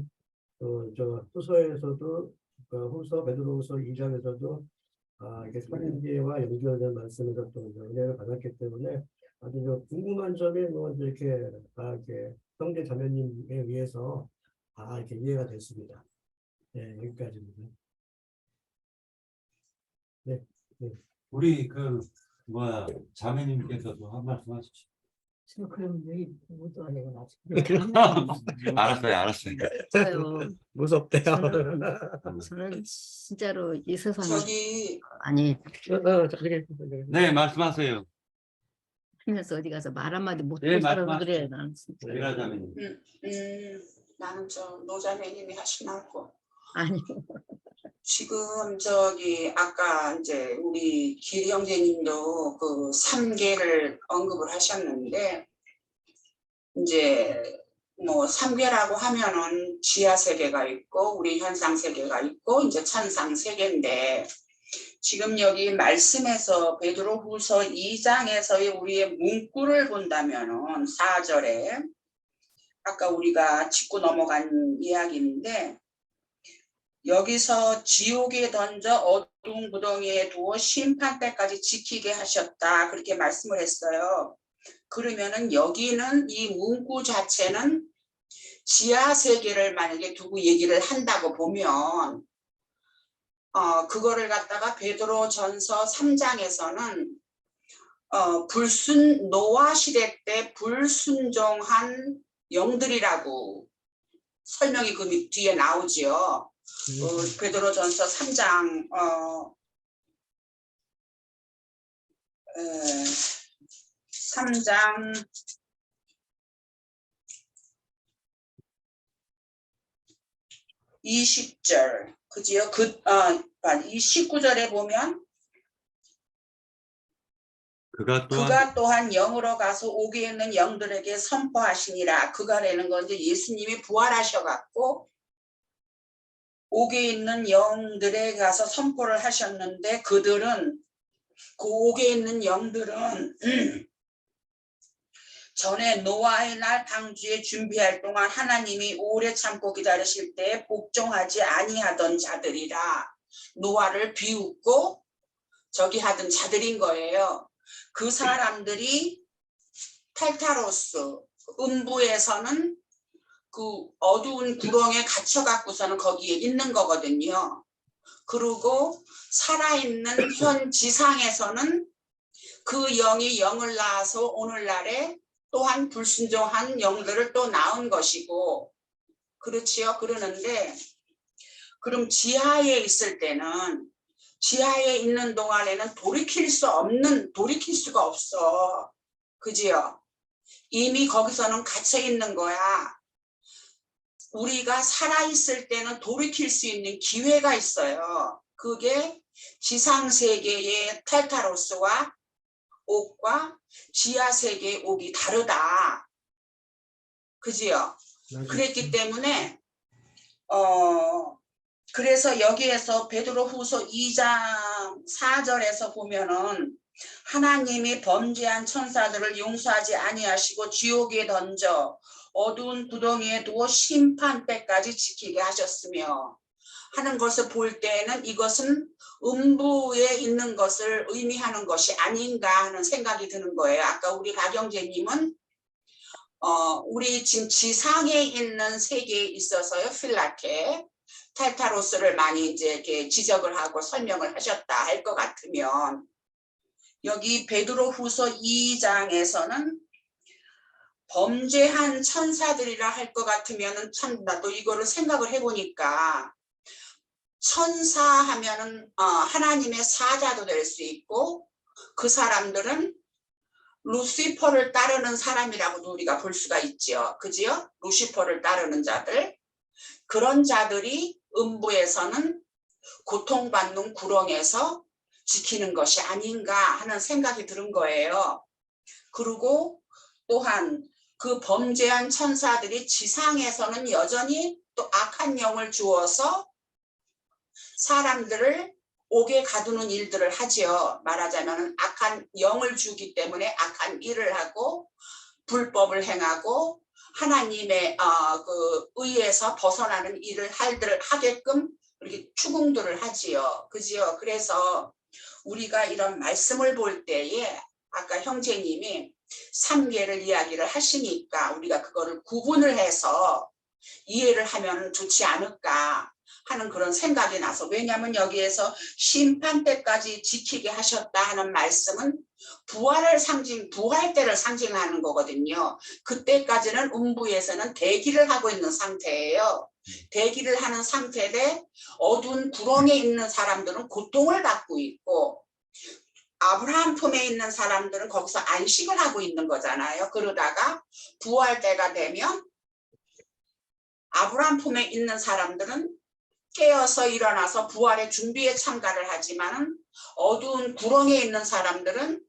[SPEAKER 3] 또 저 후서에서도 후서 베드로후서 2장에서도 이게 3기와 연결된 말씀에서 또 은혜를 받았기 때문에 아주 궁금한 점이 뭐 이렇게 다 이렇게 형제 자매님에 의해서 다 이렇게 이해가 됐습니다. 네, 여기까지입니다. 네, 네.
[SPEAKER 1] 우리 그 뭐야 자매님께서도 한 말씀 하시죠.
[SPEAKER 2] 저 그럼 여기 모두 아니고 나중에
[SPEAKER 1] 알았어요.
[SPEAKER 2] 저요.
[SPEAKER 3] 무섭대요.
[SPEAKER 2] 저는 진짜로 이 세상에
[SPEAKER 6] 저기
[SPEAKER 2] 아니
[SPEAKER 1] 네, 말씀하세요.
[SPEAKER 2] 하면서 어디 가서 말 한마디 못
[SPEAKER 1] 네,
[SPEAKER 2] 할 사람
[SPEAKER 1] 말씀하세요.
[SPEAKER 2] 그래 나는 진짜.
[SPEAKER 1] 미라 자매님.
[SPEAKER 6] 나는 저 노자매님이 하시나고
[SPEAKER 2] 아니
[SPEAKER 6] 지금 저기 아까 이제 우리 길 형제님도 그 3계를 언급을 하셨는데 이제 뭐 3계라고 하면은 지하 세계가 있고 우리 현상 세계가 있고 이제 천상 세계인데 지금 여기 말씀에서 베드로후서 2장에서의 우리의 문구를 본다면은 4절에 아까 우리가 짚고 넘어간 이야기인데 여기서 지옥에 던져 어두운 구덩이에 두어 심판 때까지 지키게 하셨다 그렇게 말씀을 했어요. 그러면은 여기는 이 문구 자체는 지하 세계를 만약에 두고 얘기를 한다고 보면 그거를 갖다가 베드로전서 3장에서는 노아 시대 때 불순종한 영들이라고 설명이 그 뒤에 나오지요. 베드로전서 3장 3장 20절 그지요? 이 19절에 보면 그가 또한 영으로 가서 옥에 있는 영들에게 선포하시니라. 그가라는 건 이제 예수님이 부활하셔갖고 옥에 있는 영들에 가서 선포를 하셨는데 그들은 그 옥에 있는 영들은 전에 노아의 날 방주에 준비할 동안 하나님이 오래 참고 기다리실 때 복종하지 아니하던 자들이라. 노아를 비웃고 저기 하던 자들인 거예요. 그 사람들이 탈타로스 음부에서는 그 어두운 구렁에 갇혀갖고서는 거기에 있는 거거든요. 그리고 살아있는 현 지상에서는 그 영이 영을 낳아서 오늘날에 또한 불순종한 영들을 또 낳은 것이고 그렇지요. 그러는데 그럼 지하에 있을 때는 지하에 있는 동안에는 돌이킬 수가 없어. 그지요? 이미 거기서는 갇혀 있는 거야. 우리가 살아있을 때는 돌이킬 수 있는 기회가 있어요. 그게 지상세계의 탈타로스와 옥과 지하세계의 옥이 다르다. 그지요? 그랬기 때문에 그래서 여기에서 베드로후서 2장 4절에서 보면은 하나님이 범죄한 천사들을 용서하지 아니하시고 지옥에 던져 어두운 구덩이에 두어 심판 때까지 지키게 하셨으며 하는 것을 볼 때는 이것은 음부에 있는 것을 의미하는 것이 아닌가 하는 생각이 드는 거예요. 아까 우리 박영재님은 우리 지금 지상에 있는 세계에 있어서요, 필라테 탈타로스를 많이 이제 이렇게 지적을 하고 설명을 하셨다 할 것 같으면, 여기 베드로후서 2장에서는 범죄한 천사들이라 할 것 같으면은 참 나도 이거를 생각을 해보니까 천사 하면은 하나님의 사자도 될 수 있고, 그 사람들은 루시퍼를 따르는 사람이라고도 우리가 볼 수가 있죠. 그지요? 루시퍼를 따르는 자들. 그런 자들이 음부에서는 고통받는 구렁에서 지키는 것이 아닌가 하는 생각이 드는 거예요. 그리고 또한 그 범죄한 천사들이 지상에서는 여전히 또 악한 영을 주어서 사람들을 옥에 가두는 일들을 하지요. 말하자면 악한 영을 주기 때문에 악한 일을 하고 불법을 행하고 하나님의 그 의에서 벗어나는 일을 하게끔 이렇게 추궁들을 하지요. 그지요? 그래서 우리가 이런 말씀을 볼 때에 아까 형제님이 3계를 이야기를 하시니까 우리가 그거를 구분을 해서 이해를 하면 좋지 않을까 하는 그런 생각이 나서, 왜냐하면 여기에서 심판 때까지 지키게 하셨다 하는 말씀은 부활 때를 상징하는 거거든요. 그때까지는 음부에서는 대기를 하고 있는 상태예요. 대기를 하는 상태で어두운 구렁에 있는 사람들은 고통을 받고 있고, 아브라함 품에 있는 사람들은 거기서 안식을 하고 있는 거잖아요. 그러다가 부활 때가 되면 아브라함 품에 있는 사람들은 깨어서 일어나서 부활의 준비에 참가를 하지만, 어두운 구렁에 있는 사람들은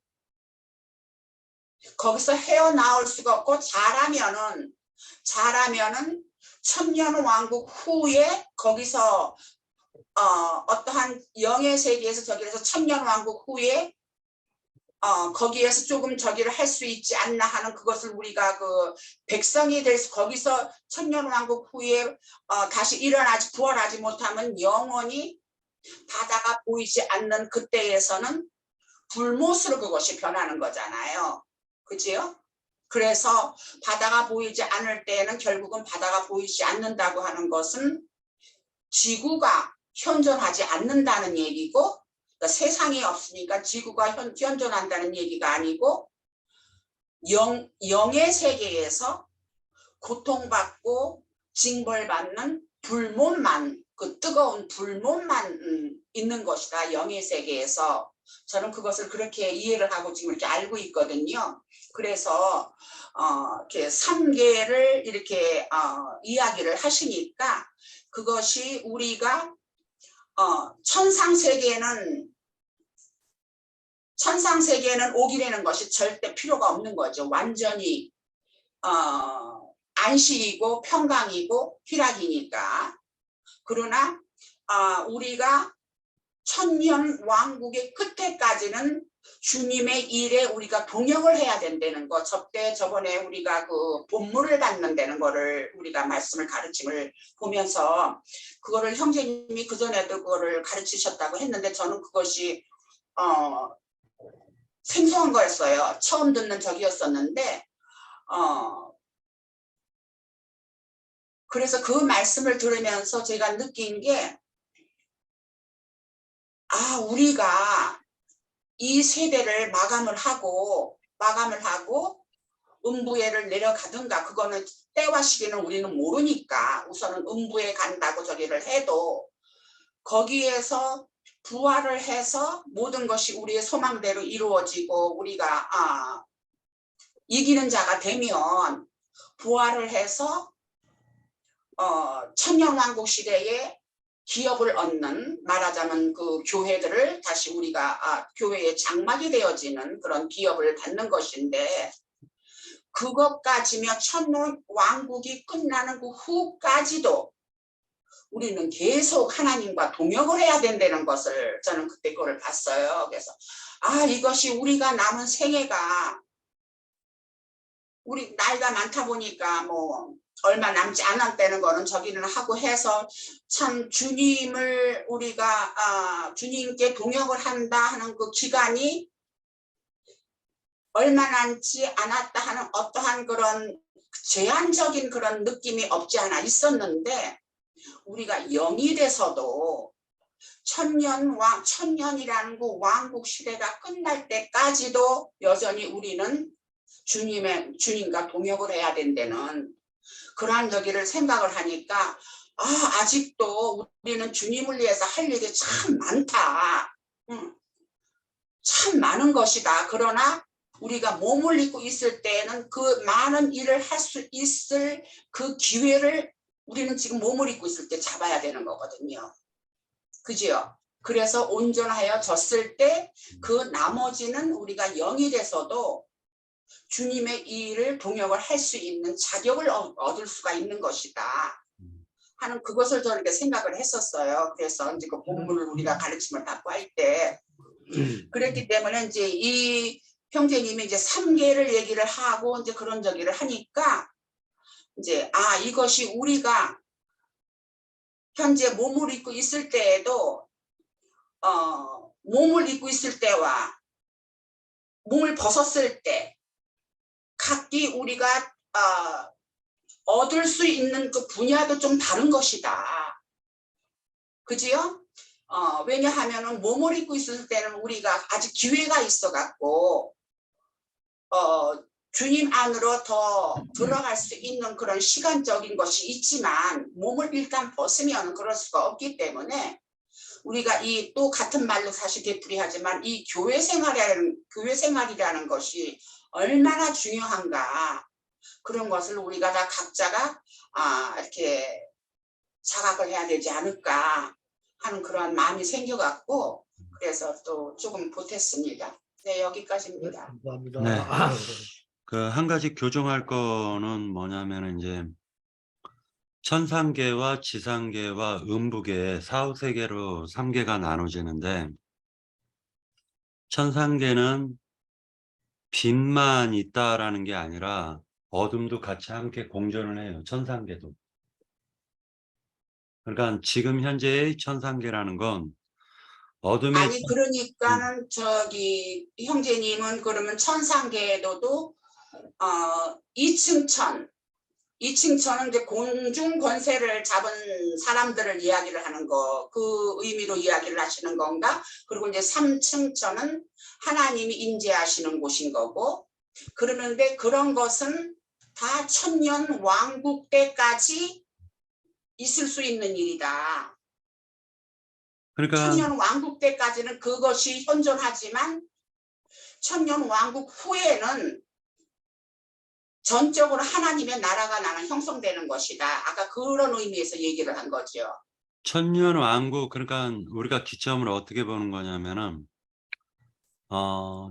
[SPEAKER 6] 거기서 헤어나올 수가 없고, 잘하면은 천년왕국 후에 거기서 어떠한 영의 세계에서 저기에서 천년왕국 후에 거기에서 조금 저기를 할 수 있지 않나 하는, 그것을 우리가 그 백성이 돼서 거기서 천년왕국 후에 다시 부활하지 못하면 영원히 바다가 보이지 않는 그때에서는 불못으로 그것이 변하는 거잖아요. 그지요? 그래서 바다가 보이지 않을 때에는 결국은 바다가 보이지 않는다고 하는 것은 지구가 현존하지 않는다는 얘기고, 그러니까 세상이 없으니까 지구가 현존한다는 얘기가 아니고, 영의 세계에서 고통받고 징벌받는 불못만, 그 뜨거운 불못만 있는 것이다, 영의 세계에서. 저는 그것을 그렇게 이해를 하고 지금 이렇게 알고 있거든요. 그래서 이렇게 3계를 이렇게 이야기를 하시니까, 그것이 우리가 천상 세계에는 오기라는 것이 절대 필요가 없는 거죠. 완전히 안식이고 평강이고 희락이니까. 그러나 우리가 천년 왕국의 끝에까지는 주님의 일에 우리가 동역을 해야 된다는 거. 저번에 우리가 그 본문을 받는다는 거를 우리가 가르침을 보면서 그거를 형제님이 그전에도 그거를 가르치셨다고 했는데, 저는 그것이 생소한 거였어요. 처음 듣는 적이었었는데, 그래서 그 말씀을 들으면서 제가 느낀 게, 우리가 이 세대를 마감을 하고 음부에를 내려가든가, 그거는 때와 시기는 우리는 모르니까 우선은 음부에 간다고 저기를 해도 거기에서 부활을 해서 모든 것이 우리의 소망대로 이루어지고 우리가 이기는 자가 되면 부활을 해서 천년왕국 시대에 기업을 얻는, 말하자면 그 교회들을 다시 우리가 교회의 장막이 되어지는 그런 기업을 갖는 것인데, 그것까지며 천년왕국이 끝나는 그 후까지도 우리는 계속 하나님과 동역을 해야 된다는 것을 저는 그때 그걸 봤어요. 그래서 이것이 우리가 남은 생애가, 우리 나이가 많다 보니까 뭐 얼마 남지 않았다는 거는 저기는 하고 해서 참 주님을 우리가 주님께 동역을 한다 하는 그 기간이 얼마 남지 않았다 하는 어떠한 그런 제한적인 그런 느낌이 없지 않아 있었는데 우리가 영이 돼서도 천년이라는 그 왕국 시대가 끝날 때까지도 여전히 우리는 주님과 동역을 해야 된다는 그러한 저기를 생각을 하니까 아직도 우리는 주님을 위해서 할 일이 참 많다. 참 많은 것이다. 그러나 우리가 몸을 입고 있을 때에는 그 많은 일을 할 수 있을 그 기회를 우리는 지금 몸을 입고 있을 때 잡아야 되는 거거든요. 그지요? 그래서 온전하여 졌을 때 그 나머지는 우리가 영이 돼서도 주님의 일을 동역을 할 수 있는 자격을 얻을 수가 있는 것이다 하는 그것을 저는 이렇게 생각을 했었어요. 그래서 이제 그 본문을 우리가 가르침을 받고 할 때 그랬기 때문에 이제 이 형제님이 이제 3계를 얘기를 하고 이제 그런 저기를 하니까 이제 이것이 우리가 현재 몸을 입고 있을 때에도 몸을 입고 있을 때와 몸을 벗었을 때 각기 우리가 얻을 수 있는 그 분야도 좀 다른 것이다. 그지요? 왜냐하면은 몸을 입고 있을 때는 우리가 아직 기회가 있어 갖고 주님 안으로 더 들어갈 수 있는 그런 시간적인 것이 있지만 몸을 일단 벗으면 그럴 수가 없기 때문에 우리가 이 또 같은 말로 사실 되풀이하지만 이 교회 생활이라는 것이 얼마나 중요한가 그런 것을 우리가 다 각자가 이렇게 자각을 해야 되지 않을까 하는 그런 마음이 생겨갖고 그래서 또 조금 보탰습니다. 네, 여기까지입니다.
[SPEAKER 3] 감사합니다.
[SPEAKER 1] 네. 그 한 가지 교정할 거는 뭐냐면 이제 천상계와 지상계와 음부계 사후세계로 3계가 나눠지는데 천상계는 빛만 있다라는 게 아니라 어둠도 같이 함께 공존을 해요. 천상계도. 그러니까 지금 현재의 천상계라는 건 어둠의
[SPEAKER 6] 아니 그러니까는 저기 형제님은 그러면 천상계에도 2층 천은 이제 공중 권세를 잡은 사람들을 이야기를 하는 거, 그 의미로 이야기를 하시는 건가? 그리고 이제 3층 천은 하나님이 임재하시는 곳인 거고, 그러는데 그런 것은 다 천년 왕국 때까지 있을 수 있는 일이다.
[SPEAKER 1] 그러니까
[SPEAKER 6] 천년 왕국 때까지는 그것이 현존하지만 천년 왕국 후에는 전적으로 하나님의 나라가 나는 형성되는 것이다. 아까 그런 의미에서 얘기를 한 거죠.
[SPEAKER 1] 천년 왕국, 그러니까 우리가 기점을 어떻게 보는 거냐면은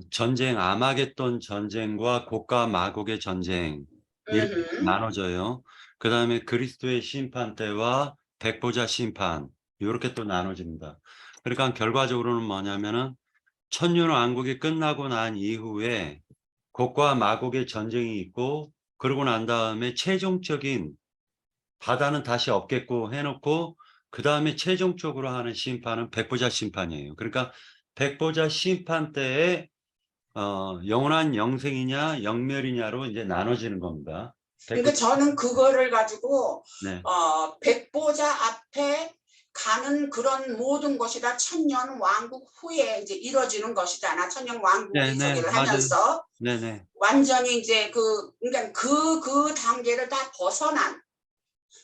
[SPEAKER 1] 전쟁, 아마겟돈 전쟁과 곡과 마곡의 전쟁 이렇게 나눠져요. 그 다음에 그리스도의 심판 때와 백보자 심판 이렇게 또 나눠집니다. 그러니까 결과적으로는 뭐냐면은 천년 왕국이 끝나고 난 이후에 곡과 마곡의 전쟁이 있고 그러고 난 다음에 최종적인 바다는 다시 없겠고 해놓고 그 다음에 최종적으로 하는 심판은 백보자 심판이에요. 그러니까 백보자 심판 때에 영원한 영생이냐 영멸이냐로 이제 나눠지는 겁니다.
[SPEAKER 6] 그러니까 저는 그거를 가지고
[SPEAKER 1] 네.
[SPEAKER 6] 백보자 앞에 가는 그런 모든 것이 다 천년 왕국 후에 이제 이루어지는 것이잖아. 천년 왕국이
[SPEAKER 1] 네네,
[SPEAKER 6] 저기를
[SPEAKER 1] 맞아요.
[SPEAKER 6] 하면서
[SPEAKER 1] 네네.
[SPEAKER 6] 완전히 이제 그러니까 그 단계를 다 벗어난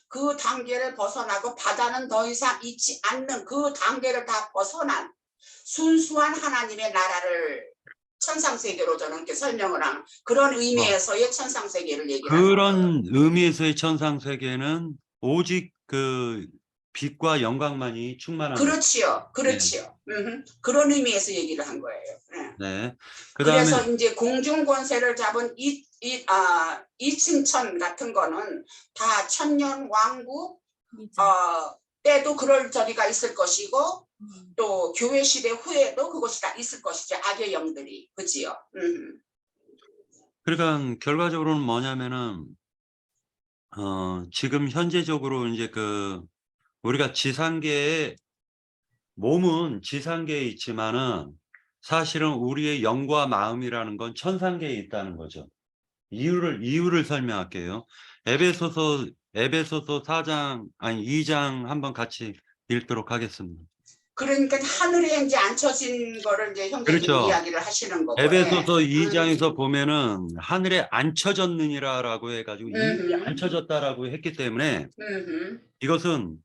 [SPEAKER 6] 그 단계를 벗어나고 바다는 더 이상 있지 않는 그 단계를 다 벗어난 순수한 하나님의 나라를 천상세계로 저는 이렇게 설명을 한 그런 의미에서의 천상세계를 얘기를 하는 거예요.
[SPEAKER 1] 그런 의미에서의 천상세계는 오직 그 빛과 영광만이 충만한
[SPEAKER 6] 그렇지요. 그렇지요. 그런 의미에서 얘기를 한 거예요. 네.
[SPEAKER 1] 네. 그다음에
[SPEAKER 6] 그래서 이제 공중 권세를 잡은 2층 천 같은 거는 다 천년 왕국 때도 그럴 저기가 있을 것이고 또 교회 시대 후에도 그것이 다 있을 것이죠. 악의 영들이. 그지요?
[SPEAKER 1] 그러니까 결과적으로는 뭐냐면은 지금 현재적으로 이제 우리가 지상계에 몸은 지상계에 있지만은 사실은 우리의 영과 마음이라는 건 천상계에 있다는 거죠. 이유를 설명할게요. 에베소서 2장 한번 같이 읽도록 하겠습니다.
[SPEAKER 6] 그러니까 하늘에 이제 앉혀진 거를 이제 형제님이
[SPEAKER 1] 그렇죠.
[SPEAKER 6] 이야기를 하시는 거고.
[SPEAKER 1] 에베소서
[SPEAKER 6] 예.
[SPEAKER 1] 2장에서 보면은 하늘에 앉혀졌느니라라고 해가지고 이미
[SPEAKER 6] 음흠.
[SPEAKER 1] 앉혀졌다라고 했기 때문에 이것은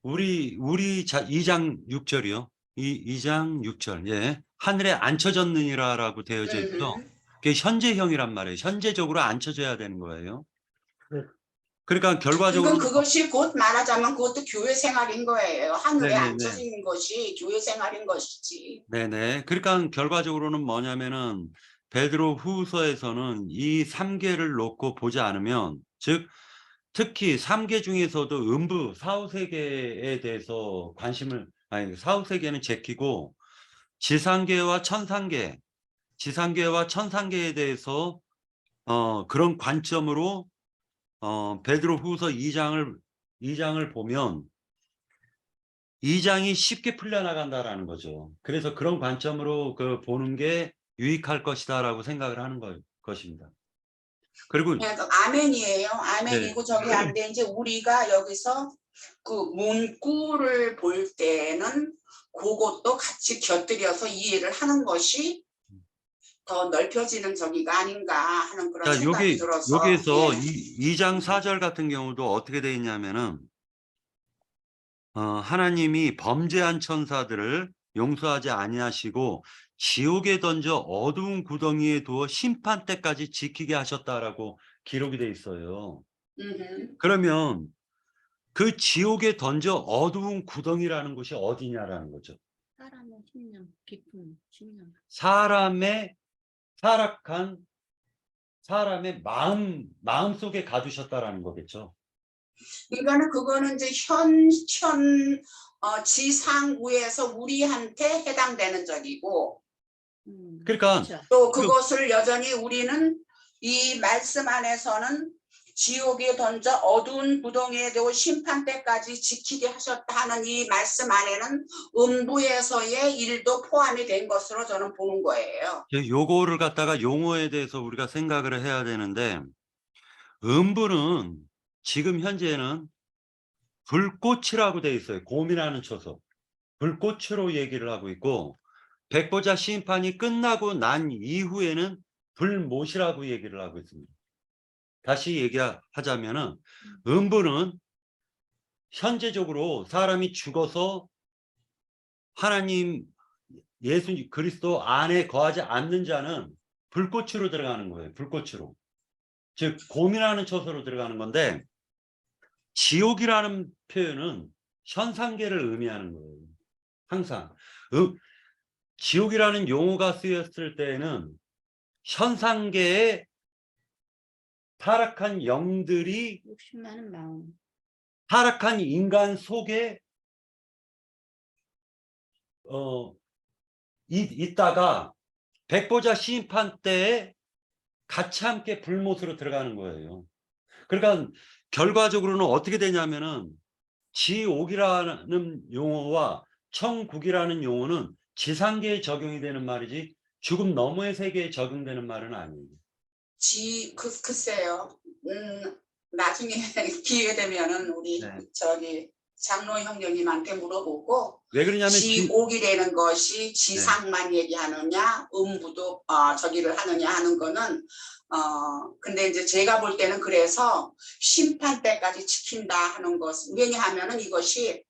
[SPEAKER 1] 우리 2장 6절이요. 2장 6절. 예. 하늘에 앉혀졌느니라라고 되어져 있죠. 그게 현재형이란 말이에요. 현재적으로 앉혀져야 되는 거예요. 그러니까 결과적으로
[SPEAKER 6] 그것이 곧 말하자면 그것도 교회 생활인 거예요. 하늘에
[SPEAKER 1] 네네네.
[SPEAKER 6] 앉혀진 것이 교회 생활인 것이지.
[SPEAKER 1] 네네. 그러니까 결과적으로는 뭐냐면은 베드로 후서에서는 이 3계를 놓고 보지 않으면, 즉 특히 3계 중에서도 음부 사후세계에 대해서 사후세계는 제끼고 지상계와 천상계에 대해서 그런 관점으로 베드로 후서 2장을 보면 2장이 쉽게 풀려나간다라는 거죠. 그래서 그런 관점으로 보는 게 유익할 것이다라고 생각을 하는 것입니다. 그리고
[SPEAKER 6] 그러니까 아멘이에요. 아멘이고
[SPEAKER 1] 네.
[SPEAKER 6] 저기 한데 이제 우리가 여기서 그 문구를 볼 때는 그것도 같이 곁들여서 이해를 하는 것이 더 넓혀지는 저기가 아닌가 하는 그런
[SPEAKER 1] 자,
[SPEAKER 6] 생각이 들어서.
[SPEAKER 1] 여기에서
[SPEAKER 6] 예.
[SPEAKER 1] 2장 4절 같은 경우도 어떻게 되어 있냐면은 하나님이 범죄한 천사들을 용서하지 아니하시고 지옥에 던져 어두운 구덩이에 두어 심판 때까지 지키게 하셨다라고 기록이 돼 있어요. 그러면 그 지옥에 던져 어두운 구덩이라는 곳이 어디냐라는 거죠.
[SPEAKER 2] 사람의 심령, 깊은 심령.
[SPEAKER 1] 사람의 타락한 사람의 마음 속에 가두셨다라는 거겠죠.
[SPEAKER 6] 그러니까는 그거는 이제 지상우에서 우리한테 해당되는 적이고,
[SPEAKER 1] 그러니까
[SPEAKER 2] 그렇죠.
[SPEAKER 6] 또 그것을 여전히 우리는 이 말씀 안에서는 지옥에 던져 어두운 구덩이에 두고 심판 때까지 지키게 하셨다 하는 이 말씀 안에는 음부에서의 일도 포함이 된 것으로 저는 보는 거예요.
[SPEAKER 1] 요거를 갖다가 용어에 대해서 우리가 생각을 해야 되는데, 음부는 지금 현재는 불꽃이라고 돼 있어요. 곰이라는 초소. 불꽃으로 얘기를 하고 있고, 백보자 심판이 끝나고 난 이후에는 불못이라고 얘기를 하고 있습니다. 다시 얘기하자면은 음부는 현재적으로 사람이 죽어서 하나님 예수 그리스도 안에 거하지 않는 자는 불꽃으로 들어가는 거예요. 불꽃으로. 즉 곰이라는 초소로 들어가는 건데, 지옥이라는 표현은 현상계를 의미하는 거예요. 항상 지옥이라는 용어가 쓰였을 때에는 현상계에 타락한 영들이
[SPEAKER 2] 욕심 많은 마음.
[SPEAKER 1] 타락한 인간 속에 있다가 백보자 심판 때에 같이 함께 불못으로 들어가는 거예요. 그러니까 결과적으로는 어떻게 되냐면은 지옥이라는 용어와 천국이라는 용어는 지상계에 적용이 되는 말이지 죽음 너머의 세계에 적용되는 말은 아니에요.
[SPEAKER 6] 글쎄요. 나중에 기회 되면은 우리
[SPEAKER 1] 네.
[SPEAKER 6] 저기 장로 형제님한테 물어보고,
[SPEAKER 1] 왜 그러냐면
[SPEAKER 6] 지옥이라는 것이 지상만 얘기하느냐, 음부도 저기를 하느냐 하는 거는 근데 이제 제가 볼 때는 그래서 심판 때까지 지킨다 하는 것은, 왜냐하면은 이것이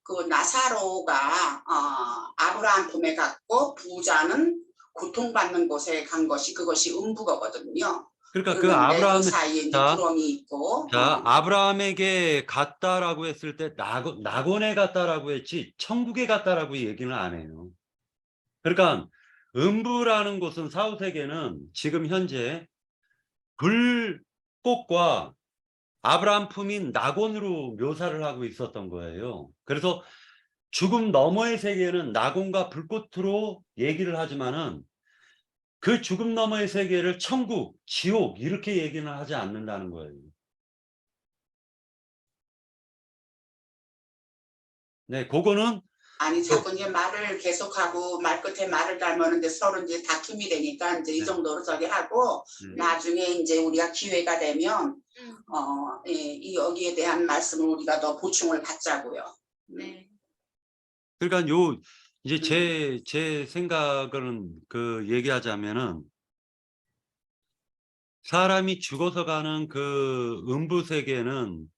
[SPEAKER 6] 그 나사로가 아브라함 품에 갔고 부자는 고통받는 곳에 간 것이 그것이 음부거든요.
[SPEAKER 1] 그러니까 그
[SPEAKER 6] 그런데
[SPEAKER 1] 아브라함
[SPEAKER 6] 그 사이에 이제
[SPEAKER 1] 자,
[SPEAKER 6] 구렁이 있고.
[SPEAKER 1] 아브라함에게 갔다라고 했을 때 낙원에 갔다라고 했지 천국에 갔다라고 얘기는 안 해요. 그러니까 음부라는 곳은 사후세계는 지금 현재 불꽃과 아브라함 품인 낙원으로 묘사를 하고 있었던 거예요. 그래서 죽음 너머의 세계는 낙원과 불꽃으로 얘기를 하지만은 그 죽음 너머의 세계를 천국, 지옥 이렇게 얘기는 하지 않는다는 거예요. 네, 그거는
[SPEAKER 6] 아니 자꾸 이제 말을 계속하고 말 끝에 말을 달면는데 서로 이제 다툼이 되니까 이제 이
[SPEAKER 1] 네.
[SPEAKER 6] 정도로 저기 하고 나중에 이제 우리가 기회가 되면 이 여기에 대한 말씀을 우리가 더 보충을 받자고요.
[SPEAKER 2] 네.
[SPEAKER 1] 그러니까 요 이제 제 생각은 그 얘기하자면은 사람이 죽어서 가는 그 음부 세계는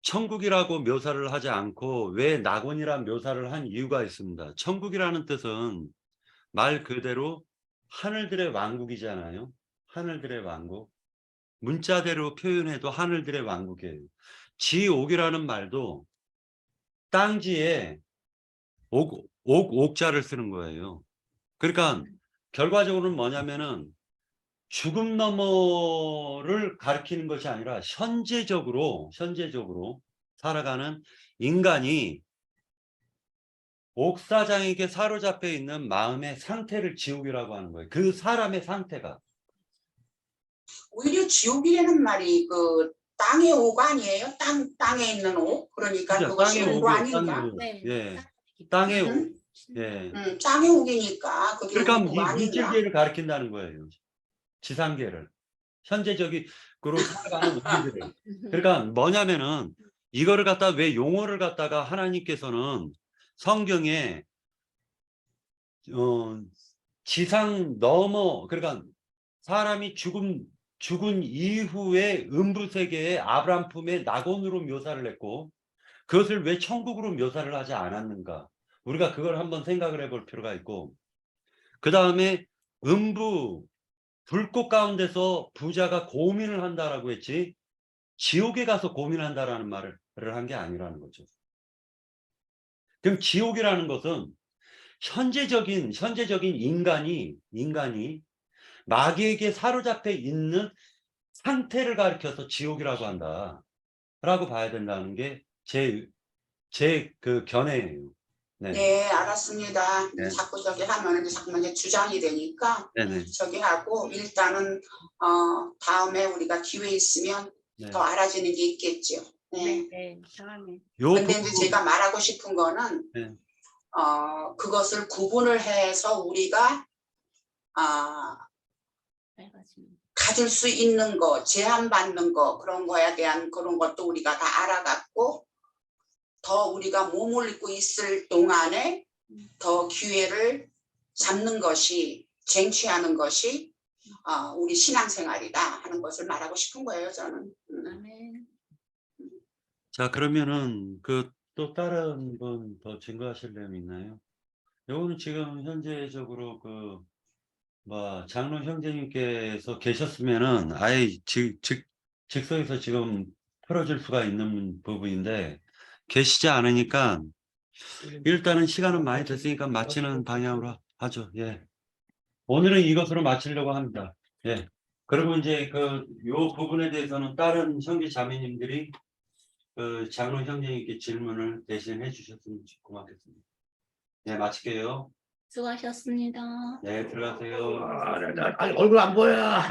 [SPEAKER 1] 천국이라고 묘사를 하지 않고 왜 낙원이란 묘사를 한 이유가 있습니다. 천국이라는 뜻은 말 그대로 하늘들의 왕국이잖아요. 하늘들의 왕국. 문자대로 표현해도 하늘들의 왕국이에요. 지옥이라는 말도 땅지에 옥자를 쓰는 거예요. 그러니까 결과적으로는 뭐냐면은 죽음 너머를 가리키는 것이 아니라 현재적으로 살아가는 인간이 옥사장에게 사로잡혀 있는 마음의 상태를 지옥이라고 하는 거예요. 그 사람의 상태가.
[SPEAKER 6] 오히려 지옥이라는 말이 그 땅의 옥 아니에요? 땅에 있는 옥? 그러니까
[SPEAKER 1] 그죠?
[SPEAKER 6] 그것이
[SPEAKER 1] 땅의
[SPEAKER 6] 옥
[SPEAKER 1] 옥이에요.
[SPEAKER 6] 아닌가?
[SPEAKER 1] 땅의 옥.
[SPEAKER 2] 네.
[SPEAKER 1] 예. 땅의 옥.
[SPEAKER 6] 음,
[SPEAKER 1] 예.
[SPEAKER 6] 땅의 옥이니까 그게
[SPEAKER 1] 그러니까
[SPEAKER 6] 옥
[SPEAKER 1] 이
[SPEAKER 6] 아닌가?
[SPEAKER 1] 물질계를 가리킨다는 거예요. 지상계를. 현재적으로 살아가는 우리들을. 그러니까 뭐냐면은 이거를 갖다 왜 용어를 갖다가 하나님께서는 성경에 지상 넘어 그러니까 사람이 죽은 이후에 음부 세계의 아브람 품의 낙원으로 묘사를 했고 그것을 왜 천국으로 묘사를 하지 않았는가? 우리가 그걸 한번 생각을 해볼 필요가 있고 그 다음에 음부 불꽃 가운데서 부자가 고민을 한다라고 했지 지옥에 가서 고민한다라는 말을 한 게 아니라는 거죠. 그럼 지옥이라는 것은 현재적인 인간이 마귀에게 사로잡혀 있는 상태를 가리켜서 지옥이라고 한다라고 봐야 된다는 게 제 그 견해예요. 네.
[SPEAKER 6] 네, 알았습니다.
[SPEAKER 1] 네.
[SPEAKER 6] 자꾸 저기 하면 이제 자꾸만 이제 주장이 되니까
[SPEAKER 1] 네네.
[SPEAKER 6] 저기 하고 일단은 다음에 우리가 기회 있으면
[SPEAKER 1] 네.
[SPEAKER 6] 더 알아지는 게 있겠죠. 네.
[SPEAKER 2] 네. 다음에.
[SPEAKER 1] 요
[SPEAKER 6] 근데 이제
[SPEAKER 1] 부분,
[SPEAKER 6] 제가 말하고 싶은 거는
[SPEAKER 1] 네.
[SPEAKER 6] 그것을 구분을 해서 우리가
[SPEAKER 2] 밝아지는.
[SPEAKER 6] 가질 수 있는 거, 제한받는 거 그런 거에 대한 그런 것도 우리가 다 알아갔고 더 우리가 몸을 입고 있을 동안에 더 기회를 잡는 것이 쟁취하는 것이 우리 신앙생활이다 하는 것을 말하고 싶은 거예요. 저는.
[SPEAKER 2] 아멘.
[SPEAKER 1] 자 그러면은 그 또 다른 분 더 증거하실 내용 있나요? 요거는 지금 현재적으로 그 뭐 장로 형제님께서 계셨으면은 아예 즉석에서 지금 풀어줄 수가 있는 부분인데 계시지 않으니까 일단은 시간은 많이 됐으니까 마치는 방향으로 하죠. 예. 오늘은 이것으로 마치려고 합니다. 예. 그리고 이제 요 부분에 대해서는 다른 형제 자매님들이 그 장로 형제님께 질문을 대신 해주셨으면 고맙겠습니다. 네, 마칠게요.
[SPEAKER 2] 수고하셨습니다.
[SPEAKER 1] 네, 들어가세요.
[SPEAKER 3] 아니, 얼굴 안 보여.